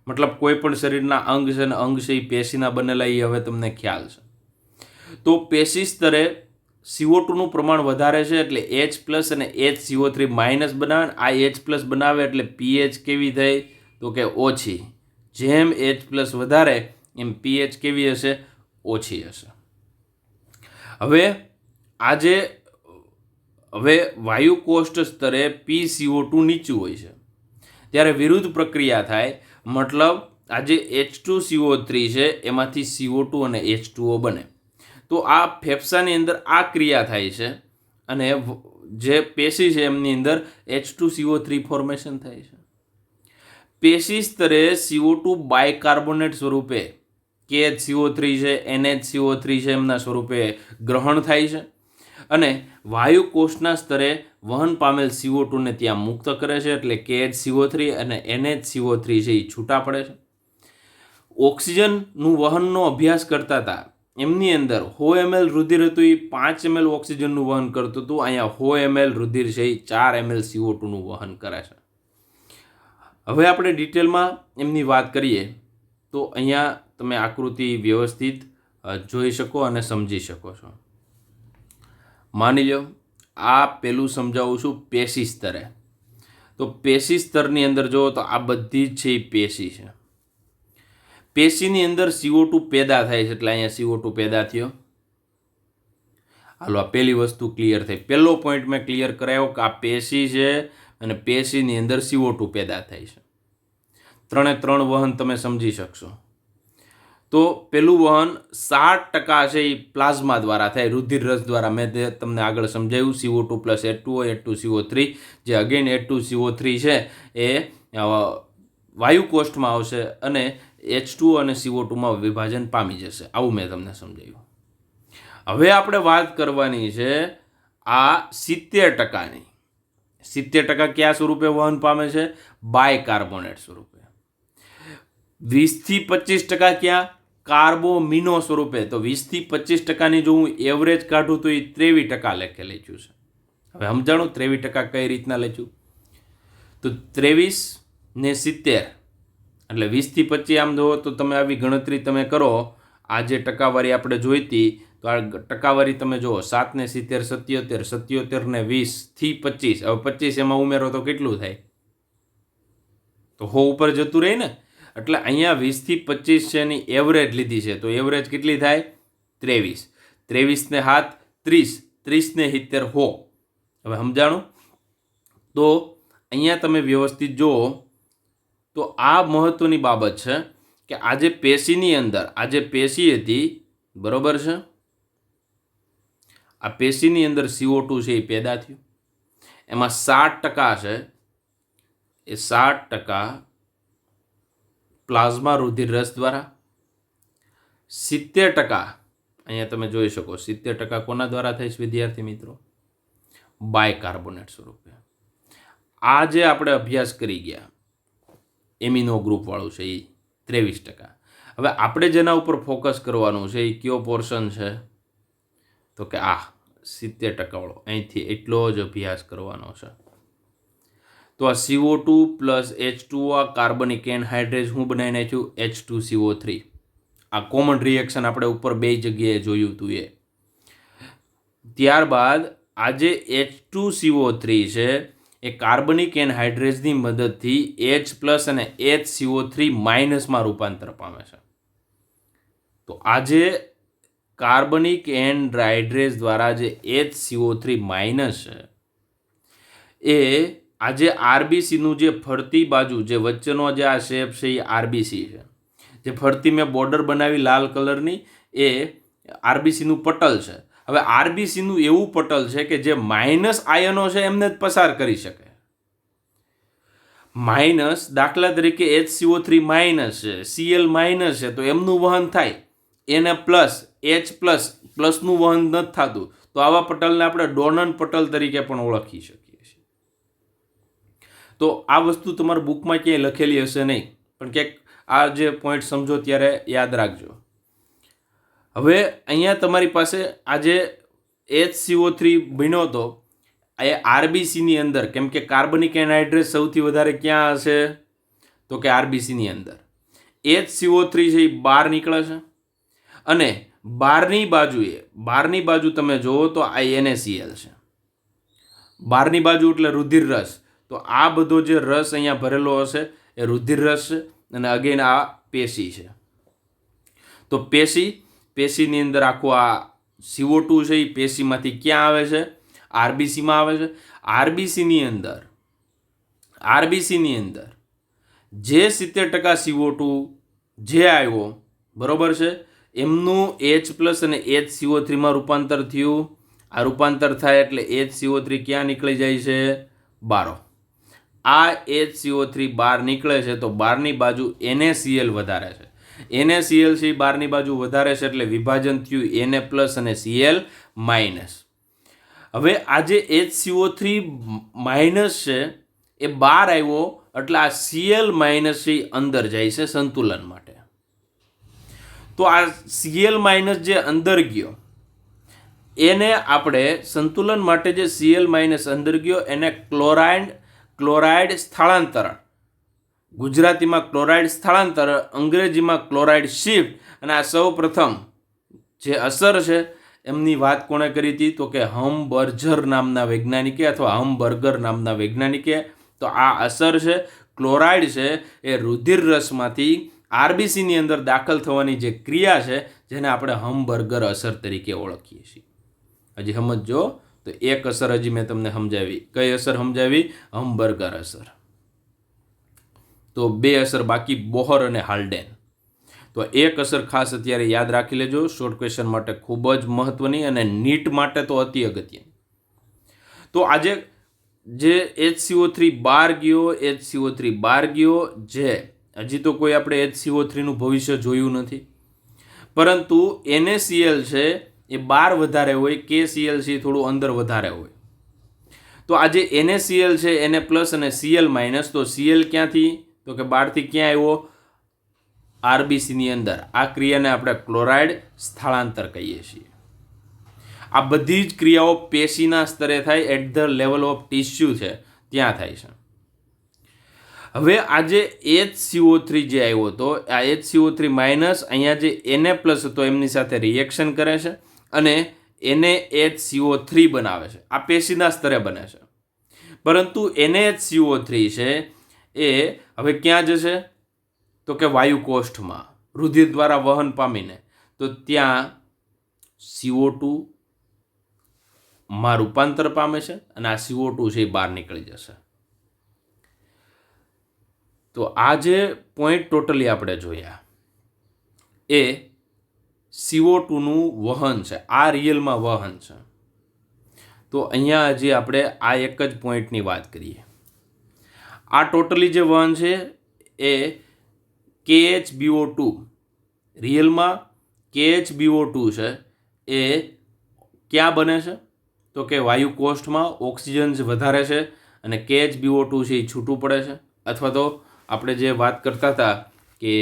મતલબ કોઈ પણ શરીરના અંગ છે ને અંગ છે એ પેશીના બનેલા, એ હવે તમને ખ્યાલ છે. તો પેશી સ્તરે CO2નું પ્રમાણ વધારે છે એટલે H+ અને HCO3- બનાવે. આ H+ બનાવે એટલે pH કેવી થઈ? તો કે ઓછી. જેમ H+ વધારે એમ pH કેવી હશે? ઓછી હશે. હવે વાયુકોષ્ઠ સ્તરે PCO2 નીચું હોય છે ત્યારે વિરુદ્ધ પ્રક્રિયા થાય. મતલબ આ જે H2CO3 છે એમાંથી CO2 અને H2O બને. તો આ ફેફસાની અંદર આ ક્રિયા થાય છે અને જે પેશી છે એમની અંદર H2CO3 ફોર્મેશન થાય છે. પેશી સ્તરે CO2 બાયકાર્બોનેટ સ્વરૂપે KHCO3 છે, NHCO3 છે એમના સ્વરૂપે ગ્રહણ થાય છે અને વાયુકોષના સ્તરે વહન પામેલ CO2 ને ત્યાં મુક્ત કરે છે એટલે KHCO3 અને NHCO3 છે એ છૂટા પડે છે. ઓક્સિજનનું વહનનો અભ્યાસ કરતા હતા એમની અંદર 100 ml રુધિર હતું એ 5 ml ઓક્સિજનનું વહન કરતું હતું. અહીંયા 100 ml રુધિર છે એ 4 ml CO2નું વહન કરે છે. હવે આપણે ડિટેલમાં એમની વાત કરીએ તો અહીંયા તમે આકૃતિ વ્યવસ્થિત જોઈ શકો અને સમજી શકો છો. માની લો આ પેલું સમજાવું છું પેશી સ્તરે. તો પેશી સ્તરની અંદર જુઓ તો આ બધી જ છે એ પેશી છે. પેશીની અંદર CO2 પેદા થાય છે, એટલે અહીંયા CO2 પેદા થયો. હાલો, આ પહેલી વસ્તુ ક્લિયર થઈ. પહેલો પોઈન્ટ મેં ક્લિયર કરાયો કે આ પેશી છે અને પેશીની અંદર CO2 પેદા થાય છે. 3 વહન તમે સમજી શકશો. તો પેલું વહન 60% છે એ પ્લાઝમા દ્વારા થાય, રુધિર રસ દ્વારા. મેં તમને આગળ સમજાવ્યું CO2 + H2O, H2CO3, જે અગેન H2CO3 છે એ વાયુ કોષ્ઠમાં આવશે અને H2O અને CO2માં વિભાજન પામી જશે. આવું મેં તમને સમજાવ્યું. હવે આપણે વાત કરવાની છે આ 70%ની. 70% કયા સ્વરૂપે વહન પામે છે? બાયકાર્બોનેટ સ્વરૂપે. 20 થી 25% ક્યાં? કાર્બોમિનો સ્વરૂપે. તો 20 થી 25%ની જો હું એવરેજ કાઢું તો એ 23% લેખે લખ્યું છે. હવે સમજાણું 23% કઈ રીતના લખ્યું? તો 23 ને 70 એટલે 20 થી 25. આમ જુઓ તો તમે આવી ગણતરી તમે કરો. આ જે ટકાવારી આપણે જોઈતી, તો આ ટકાવારી તમે જુઓ 7 ને 70 77, 77 ને 20 થી 25. હવે 25 એમાં ઉમેરો તો કેટલું થાય? તો 100 ઉપર જતું રહે ને. એટલે અહીંયા 20 થી 25 છે એની એવરેજ લીધી છે. તો એવરેજ કેટલી થાય? 23. 23 ને 7 30, 30 ને 70 100. હવે સમજાણું? તો અહીંયા તમે વ્યવસ્થિત જુઓ તો આ મહત્વની બાબત છે કે આજે પેશીની અંદર આજે પેશી હતી, બરોબર છે, આ પેશીની અંદર CO2 છે એ પેદા થયું. એમાં 60% છે એ 60% પ્લાઝમા રુધિર રસ દ્વારા. 70% અહીંયા તમે જોઈ શકો 70% કોના દ્વારા થાય છે વિદ્યાર્થી મિત્રો? બાયકાર્બોનેટ સ્વરૂપે. આ જે આપણે અભ્યાસ કરી ગયા એમિનો ગ્રુપ વાળું છે એ 23%. હવે આપણે જેના ઉપર ફોકસ કરવાનું છે એ કયો પોર્શન છે? તો કે આ 70% વાળો. અહીંથી એટલો જ અભ્યાસ કરવાનો છે. તો આ CO2 + H2O, આ કાર્બનિક એનહાઇડ્રેટ હું બનાવી નાખ્યું H2CO3. આ કોમન રિએક્શન આપણે ઉપર બે જગ્યાએ જોયું હતું એ. ત્યારબાદ આજે H2CO3 છે એ કાર્બનિક એનહાઇડ્રેટની મદદથી H+ અને HCO3- માં રૂપાંતર પામે છે. તો આજે કાર્બનિક એનહાઇડ્રેટ દ્વારા જે HCO3- છે એ આજે આરબીસીનું જે ફરતી બાજુ જે વચ્ચેનો જે આ શેપ છે એ આરબીસી છે. જે ફરતી મેં બોર્ડર બનાવી લાલ કલરની એ આરબીસીનું પટલ છે. હવે આરબીસીનું એવું પટલ છે કે જે માઇનસ આયનો છે એમને જ પસાર કરી શકે. માઇનસ, દાખલા તરીકે HCO3- છે, Cl- છે, તો એમનું વહન થાય. એને H+, નું વહન નથી થતું. તો આવા પટલને આપણે ડોનન્ટ પટલ તરીકે પણ ઓળખી શકીએ છીએ. તો આ વસ્તુ તમારા બુકમાં ક્યાંય લખેલી હશે નહીં, પણ ક્યાંક આ જે પોઈન્ટ સમજો ત્યારે યાદ રાખજો. હવે અહીંયા તમારી પાસે આ જે HCO3 બન્યો હતો એ આરબીસીની અંદર, કેમ કે કાર્બનિક એનહાઇડ્રેટ સૌથી વધારે ક્યાં હશે? તો કે આરબીસીની અંદર. HCO3 છે એ બહાર નીકળે છે અને બહારની બાજુ તમે જુઓ તો આ NaCl છે. બહારની બાજુ એટલે રુધિર રસ. તો આ બધો જે રસ અહીંયા ભરેલો હશે એ રુધિર રસ છે અને અગેન આ પેશી છે. તો પેશીની અંદર આખું આ CO2 છે એ પેશીમાંથી ક્યાં આવે છે? આરબીસીમાં આવે છે. આરબીસીની અંદર જે 70% CO2 જે આવ્યો, બરોબર છે, એમનું H+ અને HCO3 રૂપાંતર થયું. આ રૂપાંતર થાય એટલે HCO3 ક્યાં નીકળી જાય છે? બહાર. આ HCO3 બહાર નીકળે છે તો બહારની બાજુ NaCl વધારે છે. NaCl છે બહારની બાજુ વધારે છે એટલે વિભાજન થયું Na+ અને Cl-. હવે આ જે HCO3- છે એ બહાર આવ્યો એટલે આ Cl- છે અંદર જાય છે સંતુલન માટે. તો આ Cl- જે અંદર ગયો એને આપણે સંતુલન માટે જે Cl- અંદર ગયો એને ક્લોરાઇડ સ્થળાંતરણ, ગુજરાતીમાં ક્લોરાઇડ સ્થળાંતર, અંગ્રેજીમાં ક્લોરાઇડ શિફ્ટ. અને આ સૌ પ્રથમ જે અસર છે એમની વાત કોણે કરી હતી? તો કે હમબર્જર નામના વૈજ્ઞાનિકે અથવા હમબર્ગર નામના વૈજ્ઞાનિકે. તો આ અસર છે ક્લોરાઇડ છે એ રુધિર રસમાંથી આરબીસીની અંદર દાખલ થવાની જે ક્રિયા છે જેને આપણે હમબર્ગર અસર તરીકે ઓળખીએ છીએ. હજી સમજો તો એક અસર હજી મેં તમને સમજાવી. કઈ અસર સમજાવી? હમબર્ગર અસર. તો બે અસર બાકી, બોહર અને હાલ્ડેન. તો એક અસર ખાસ અત્યારે યાદ રાખી લેજો, શોર્ટ ક્વેશ્ચન માટે ખૂબ જ મહત્વની અને નીટ માટે તો અતિ અગત્યની. તો આજે જે HCO3 બહાર ગયો, HCO3 બહાર ગયો, જે હજી તો કોઈ આપણે HCO3નું ભવિષ્ય જોયું નથી, પરંતુ NaCl છે એ બહાર વધારે હોય, KCl છે થોડું અંદર વધારે હોય. તો આજે NaCl છે, Na પ્લસ અને Cl માઇનસ. તો Cl ક્યાંથી? તો કે બહારથી ક્યાં આવ્યો? આરબીસીની અંદર. આ ક્રિયાને આપણે ક્લોરાઇડ સ્થળાંતર કહીએ છીએ. આ બધી જ ક્રિયાઓ પેશીના સ્તરે થાય, at the level of tissue છે ત્યાં થાય છે. હવે આજે HCO3 જે આવ્યો હતો, આ HCO3 માઇનસ અહીંયા જે Na પ્લસ હતો એમની સાથે રિએક્શન કરે છે અને NaHCO3 બનાવે છે. આ પેશીના સ્તરે બને છે. પરંતુ NaHCO3 છે એ હવે ક્યાં જશે? તો કે વાયુ કોષ્ઠમાં રુધિર દ્વારા વહન પામીને તો ત્યાં CO2 માં રૂપાંતર પામે છે અને આ CO2 છે એ બહાર નીકળી જશે. તો આ જે પોઈન્ટ ટોટલી આપણે જોયા એ CO2નું વહન છે. આ રિયલમાં વહન છે. તો અહીંયા હજી આપણે આ એક જ પોઈન્ટની વાત કરીએ. આ ટોટલી જે વહન છે એ KHBO2 રિયલમાં KHBO2 છે એ ક્યાં બને છે? તો કે વાયુ કોષ્ઠમાં ઓક્સિજન વધારે છે અને KHBO2 છે એ છૂટું પડે છે. અથવા તો આપણે જે વાત કરતા હતા કે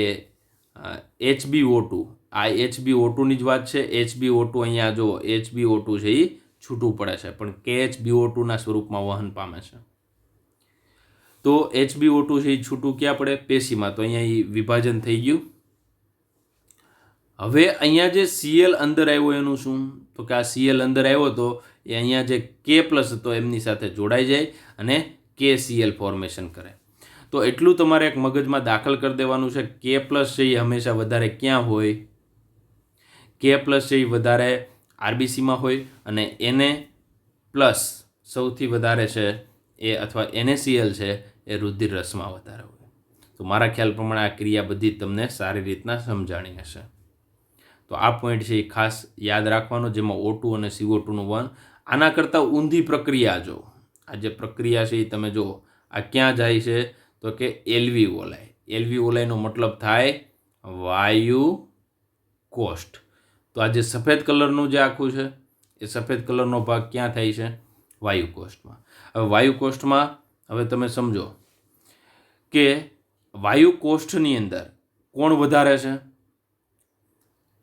HbO2, આ HbO2ની જ વાત છે. HbO2 અહીંયા જો HbO2 છે એ છૂટું પડે છે પણ KHBO2ના સ્વરૂપમાં વહન પામે છે. તો HbO2 છે એ છૂટું ક્યાં પડે? પેશીમાં. તો અહીંયા એ વિભાજન થઈ ગયું. હવે અહીંયા જે Cl અંદર આવ્યો એનું શું? તો કે આ Cl અંદર આવ્યો તો એ અહીંયા જે K પ્લસ હતો એમની સાથે જોડાઈ જાય અને KCl ફોર્મેશન કરે. તો એટલું તમારે એક મગજમાં દાખલ કરી દેવાનું છે. K પ્લસ છે એ હંમેશા વધારે ક્યાં હોય? K પ્લસ છે એ વધારે આરબીસીમાં હોય અને Na પ્લસ સૌથી વધારે છે એ અથવા NaCl છે એ રુધિર રસમાં વધારે હોય. તો મારા ખ્યાલ પ્રમાણે આ ક્રિયા બધી તમને સારી રીતના સમજાણી હશે. તો આ પોઈન્ટ છે એ ખાસ યાદ રાખવાનો, જેમાં O2 અને CO2નું વહન. આના કરતાં ઊંધી પ્રક્રિયા જો, આ જે પ્રક્રિયા છે એ તમે જો આ ક્યાં જાય છે? તો કે એલ્વિઓલાઈ. એલ્વિઓલાઈનો મતલબ થાય વાયુ કોષ્ઠ. તો આ જે સફેદ કલરનું જે આખું છે એ સફેદ કલરનો ભાગ ક્યાં થાય છે? વાયુ કોષ્ઠમાં. હવે વાયુ કોષ્ઠમાં હવે તમે સમજો કે વાયુ કોષ્ઠની અંદર કોણ વધારે છે?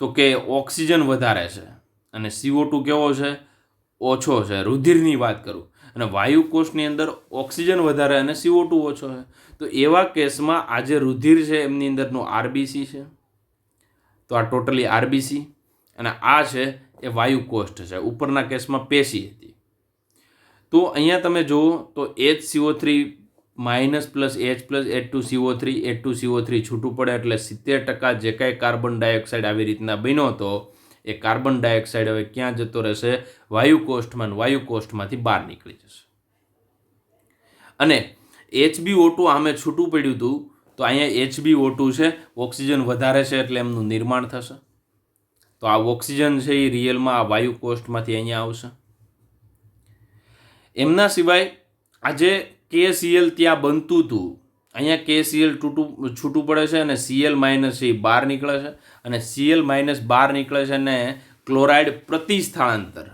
તો કે ઓક્સિજન વધારે છે અને CO2 કેવો છે? ઓછો છે. રુધિરની વાત કરું અને વાયુ કોષની અંદર ઓક્સિજન વધારે અને CO2 ઓછો છે. તો એવા કેસમાં આ જે રુધિર છે એમની અંદરનું આરબીસી છે. તો આ ટોટલી આરબીસી અને આ છે એ વાયુ કોષ્ઠ છે. ઉપરના કેસમાં પેશી હતી. તો અહીંયા તમે જુઓ તો HCO3 minus plus H plus H2CO3 છૂટું પડે એટલે 70% જે કાંઈ કાર્બન ડાયોક્સાઇડ આવી રીતના બન્યો હતો એ કાર્બન ડાયોક્સાઇડ હવે ક્યાં જતો રહેશે? વાયુ કોષ્ઠમાં. વાયુ કોષ્ઠમાંથી બહાર નીકળી જશે. અને HbO2 આમે છૂટું પડ્યું હતું તો અહીંયા HbO2 છે, ઓક્સિજન વધારે છે એટલે એમનું નિર્માણ થશે. તો આ ઓક્સિજન છે એ રિયલમાં આ વાયુ કોષ્ઠમાંથી અહીંયા આવશે. એમના સિવાય આજે KCl ત્યાં બનતું હતું, અહીંયા KCl છૂટું પડે છે અને Cl માઇનસ એ બહાર નીકળે છે અને Cl માઇનસ બહાર નીકળે છે અને ક્લોરાઇડ પ્રતિસ્થળાંતર.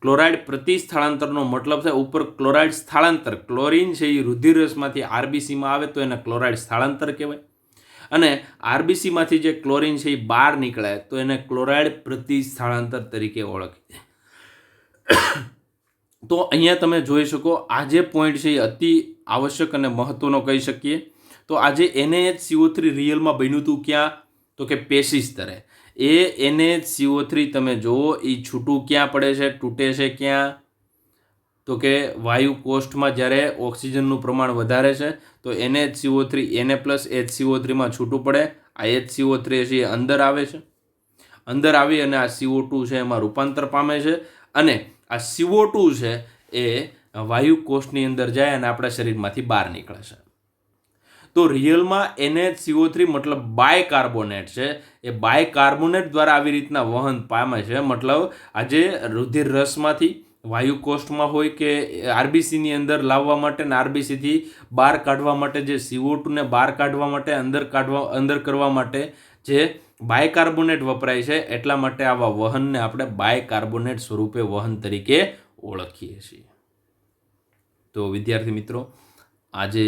ક્લોરાઇડ પ્રતિસ્થળાંતરનો મતલબ છે ઉપર ક્લોરાઇડ સ્થળાંતર. ક્લોરીન છે એ રુધિર રસમાંથી આરબીસીમાં આવે તો એને ક્લોરાઇડ સ્થળાંતર કહેવાય અને આરબીસીમાંથી જે ક્લોરીન છે એ બહાર નીકળે તો એને ક્લોરાઇડ પ્રતિસ્થળાંતર તરીકે ઓળખે. તો અહીંયા તમે જોઈ શકો આ જે પોઈન્ટ છે એ અતિ આવશ્યક અને મહત્વનો કહી શકીએ. તો આજે NaHCO3 રિયલમાં બન્યું હતું ક્યાં? તો કે પેશી સ્તરે. એ NaHCO3 તમે જુઓ એ છૂટું ક્યાં પડે છે, તૂટે છે ક્યાં? તો કે વાયુ કોષ્ઠમાં જ્યારે ઓક્સિજનનું પ્રમાણ વધારે છે તો NaHCO3 Na+HCO3માં છૂટું પડે. આ HCO3 છે એ અંદર આવે છે, અંદર આવી અને આ CO2 છે એમાં રૂપાંતર પામે છે અને આ CO2 છે એ વાયુ કોષની અંદર જાય અને આપણા શરીરમાંથી બહાર નીકળે છે. તો રિયલમાં NaCO3 મતલબ બાયકાર્બોનેટ છે. એ બાયકાર્બોનેટ દ્વારા આવી રીતના વહન પામે છે. મતલબ આજે રુધિર રસમાંથી વાયુ કોષ્ઠમાં હોય કે આરબીસીની અંદર લાવવા માટે ને આરબીસીથી બહાર કાઢવા માટે જે CO2 ને બહાર કાઢવા માટે અંદર કરવા માટે જે બાયકાર્બોનેટ વપરાય છે, એટલા માટે આવા વહનને આપણે બાયકાર્બોનેટ સ્વરૂપે વહન તરીકે ઓળખીએ છીએ. તો વિદ્યાર્થી મિત્રો, આજે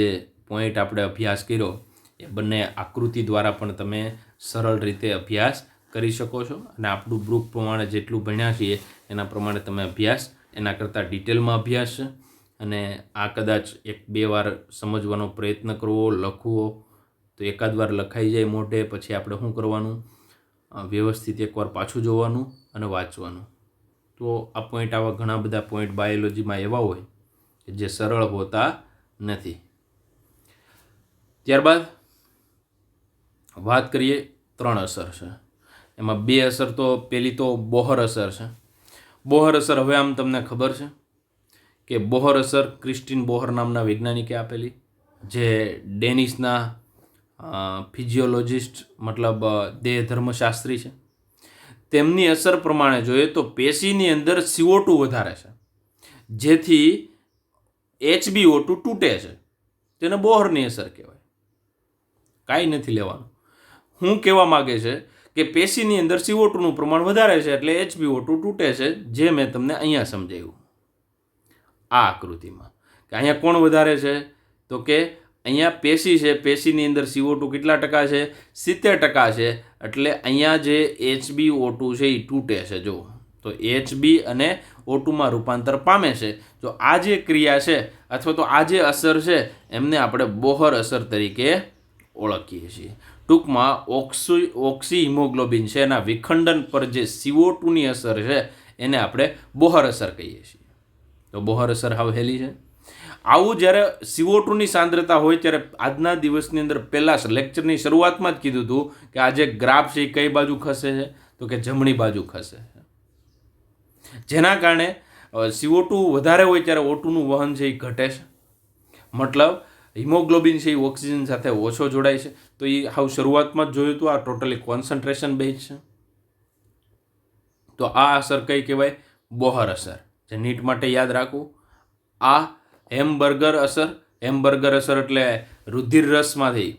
પોઈન્ટ આપણે અભ્યાસ કર્યો એ બંને આકૃતિ દ્વારા પણ તમે સરળ રીતે અભ્યાસ કરી શકો છો અને આપણું ગ્રુપ પ્રમાણે જેટલું ભણ્યા છીએ એના પ્રમાણે તમે અભ્યાસ એના કરતાં ડિટેલમાં અભ્યાસ છે અને આ કદાચ 1-2 વાર સમજવાનો પ્રયત્ન કરવો, લખવો તો એકાદ વાર લખાઈ જાય મોઢે, પછી આપણે શું કરવાનું, વ્યવસ્થિત એકવાર પાછું જોવાનું અને વાંચવાનું. તો આ પોઈન્ટ, આવા ઘણા બધા પોઈન્ટ બાયોલોજીમાં એવા હોય કે જે સરળ હોતા નથી. ત્યારબાદ વાત કરીએ 3 અસર છે. એમાં 2 અસર તો પહેલી તો બોહર અસર છે. બોહર અસર હવે આમ તમને ખબર છે કે બોહર અસર ક્રિસ્ટિન બોહર નામના વૈજ્ઞાનિકે આપેલી, જે ડેનિશના ફિઝિયોલોજિસ્ટ મતલબ દેહ ધર્મશાસ્ત્રી છે. તેમની અસર પ્રમાણે જોઈએ તો પેશીની અંદર CO2 વધારે છે, જેથી HbO2 તૂટે છે. તેને બોહરની અસર કહેવાય. કાંઈ નથી લેવાનું. હું કહેવા માગે છે કે પેશીની અંદર CO2નું પ્રમાણ વધારે છે એટલે HbO2 તૂટે છે, જે મેં તમને અહીંયા સમજાવ્યું આ આકૃતિમાં. કે અહીંયા કોણ વધારે છે? તો કે અહીંયા પેશી છે. પેશીની અંદર CO2 કેટલા ટકા છે? 70% છે. એટલે અહીંયા જે HbO2 છે એ તૂટે છે. જો તો Hb અને O2માં રૂપાંતર પામે છે. જો આ જે ક્રિયા છે અથવા તો આ જે અસર છે એમને આપણે બોહર અસર તરીકે ઓળખીએ છીએ. ટૂંકમાં ઓક્સી હિમોગ્લોબિન છે એના વિખંડન પર જે CO2ની અસર છે એને આપણે બોહર અસર કહીએ છીએ. તો બોહર અસર હાવ હેલી છે. આવું જ્યારે CO2ની સાંદ્રતા હોય ત્યારે આજના દિવસની અંદર પહેલાં લેક્ચરની શરૂઆતમાં જ કીધું હતું કે આ જે ગ્રાફ છે એ કઈ બાજુ ખસે છે? તો કે જમણી બાજુ ખસે છે. જેના કારણે CO2 વધારે હોય ત્યારે O2નું વહન છે એ ઘટે છે. મતલબ હિમોગ્લોબિન છે એ ઓક્સિજન સાથે ઓછો જોડાય છે. તો એ હાવ શરૂઆતમાં જ જોયું હતું. આ ટોટલી કોન્સન્ટ્રેશન બેઝ છે. તો આ અસર કઈ કહેવાય? બોહર અસર. જે નીટ માટે યાદ રાખવું. આ હેમબર્ગર અસર. હેમબર્ગર અસર એટલે રુધિર રસમાંથી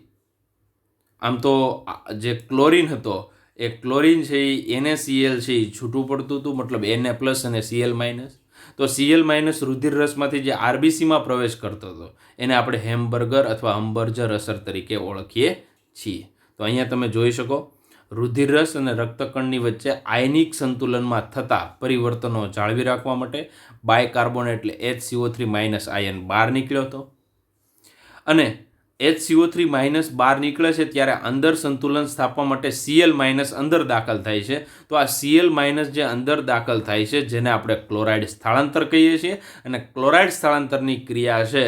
આમ તો જે ક્લોરીન હતો એ ક્લોરીન છે એ NaCl છે એ છૂટું પડતું હતું, મતલબ Na+ અને Cl-. તો Cl- રુધિર રસમાંથી જે આરબીસીમાં પ્રવેશ કરતો હતો એને આપણે હેમબર્ગર અથવા હમ્બર્જર અસર તરીકે ઓળખીએ છીએ. તો અહીંયા તમે જોઈ શકો રુધિર રસ અને રક્તકણની વચ્ચે આયનિક સંતુલનમાં થતા પરિવર્તનો જાળવી રાખવા માટે બાયકાર્બોનેટ એટલે HCO3- આયન બહાર નીકળ્યો હતો અને HCO3- બહાર નીકળે છે ત્યારે અંદર સંતુલન સ્થાપવા માટે Cl- અંદર દાખલ થાય છે. તો આ Cl- જે અંદર દાખલ થાય છે જેને આપણે ક્લોરાઇડ સ્થળાંતર કહીએ છીએ અને ક્લોરાઇડ સ્થળાંતરની ક્રિયા છે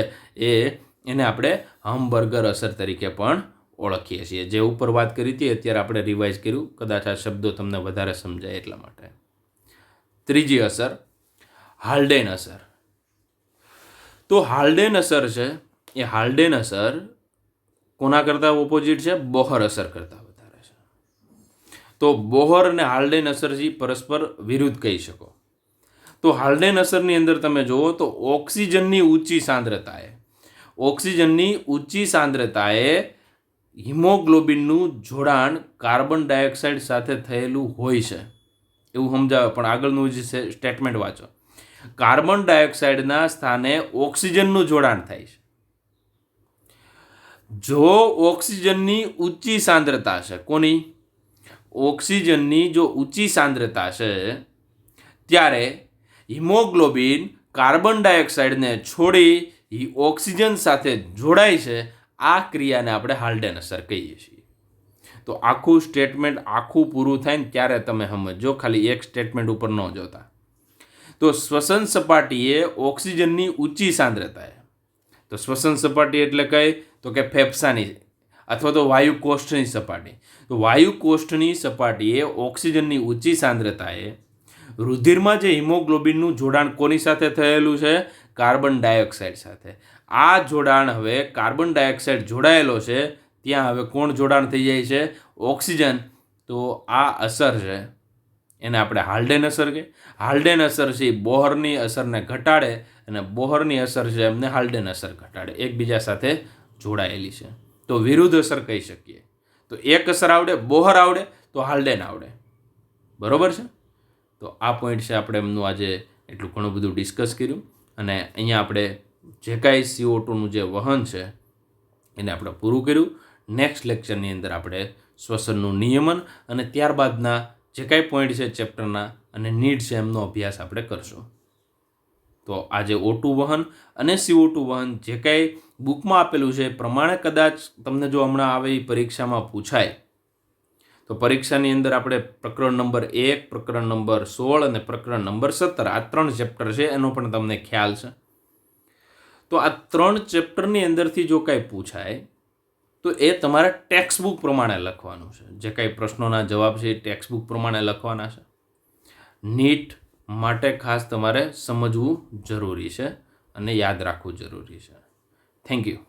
એને આપણે હમ્બર્ગર અસર તરીકે પણ ઓળખીએ છીએ. જે ઉપર વાત કરી હતી અત્યારે આપણે રિવાઇઝ કર્યું, કદાચ આ શબ્દો તમને વધારે સમજાય એટલા માટે. ત્રીજી અસર હાલ્ડેન અસર. તો હાલ્ડેન અસર છે એ હાલ્ડેન અસર કોના કરતાં ઓપોઝિટ છે? બોહર અસર કરતાં વધારે છે. તો બોહર અને હાલ્ડેન અસર છે પરસ્પર વિરુદ્ધ કહી શકો. તો હાલ્ડેન અસરની અંદર તમે જુઓ તો ઓક્સિજનની ઊંચી સાંદ્રતાએ હિમોગ્લોબિનનું જોડાણ કાર્બન ડાયોક્સાઇડ સાથે થયેલું હોય છે એવું સમજાવે. પણ આગળનું જે સ્ટેટમેન્ટ વાંચો. કાર્બન ડાયોક્સાઇડના સ્થાને ઓક્સિજનનું જોડાણ થાય છે. જો ઓક્સિજનની ઊંચી સાંદ્રતા છે, કોની? ઓક્સિજનની જો ઊંચી સાંદ્રતા છે ત્યારે હિમોગ્લોબિન કાર્બન ડાયોક્સાઇડને છોડી ઓક્સિજન સાથે જોડાય છે. આ ક્રિયાને આપણે હાલ્ડેન અસર કહીએ છીએ. તો આખું સ્ટેટમેન્ટ આખું પૂરું થાય ને ત્યારે તમે સમજો, ખાલી એક સ્ટેટમેન્ટ ઉપર ન જોતા. તો શ્વસન સપાટીએ ઓક્સિજનની ઊંચી સાંદ્રતાએ, તો શ્વસન સપાટી એટલે કઈ, તો કે ફેફસાની અથવા તો વાયુકોષ્ઠની સપાટી. તો વાયુકોષ્ઠની સપાટીએ ઓક્સિજનની ઊંચી સાંદ્રતાએ રુધિરમાં જે હિમોગ્લોબિનનું જોડાણ કોની સાથે થયેલું છે? કાર્બન ડાયોક્સાઇડ સાથે. આ જોડાણ હવે કાર્બન ડાયોક્સાઇડ જોડાયેલો છે, ત્યાં હવે કોણ જોડાણ થઈ જાય છે? ઓક્સિજન. તો આ અસર છે એને આપણે હાલ્ડેન અસર કહીએ. હાલ્ડેન અસર છે એ બોહરની અસરને ઘટાડે અને બોહરની અસર છે એમને હાલ્ડેન અસર ઘટાડે, એકબીજા સાથે જોડાયેલી છે. તો વિરુદ્ધ અસર કહી શકીએ. તો એક અસર આવડે, બોહર આવડે તો હાલ્ડેન આવડે. બરોબર છે? તો આ પોઈન્ટ છે, આપણે એમનું આજે એટલું ઘણું બધું ડિસ્કસ કર્યું અને અહીંયા આપણે જે કાંઈ CO2નું જે વહન છે એને આપણે પૂરું કર્યું. નેક્સ્ટ લેક્ચરની અંદર આપણે શ્વસનનું નિયમન અને ત્યારબાદના જે કાંઈ પોઈન્ટ છે ચેપ્ટરના અને નીડ છે એમનો અભ્યાસ આપણે કરશું. તો આજે O2 વહન અને CO2 વહન જે કાંઈ બુકમાં આપેલું છે એ પ્રમાણે કદાચ તમને જો હમણાં આવે એ પરીક્ષામાં પૂછાય તો પરીક્ષાની અંદર આપણે પ્રકરણ નંબર 1, પ્રકરણ નંબર 16 અને પ્રકરણ નંબર 17 આ 3 ચેપ્ટર છે એનો પણ તમને ખ્યાલ છે. તો આ 3 ચેપ્ટરની અંદરથી જો કાંઈ પૂછાય તો એ તમારે ટેક્સ્ટ બુક પ્રમાણે લખવાનું છે. જે કાંઈ પ્રશ્નોના જવાબ છે એ ટેક્સ્ટ બુક પ્રમાણે લખવાના છે. નીટ માટે ખાસ તમારે સમજવું જરૂરી છે અને યાદ રાખવું જરૂરી છે. Thank you.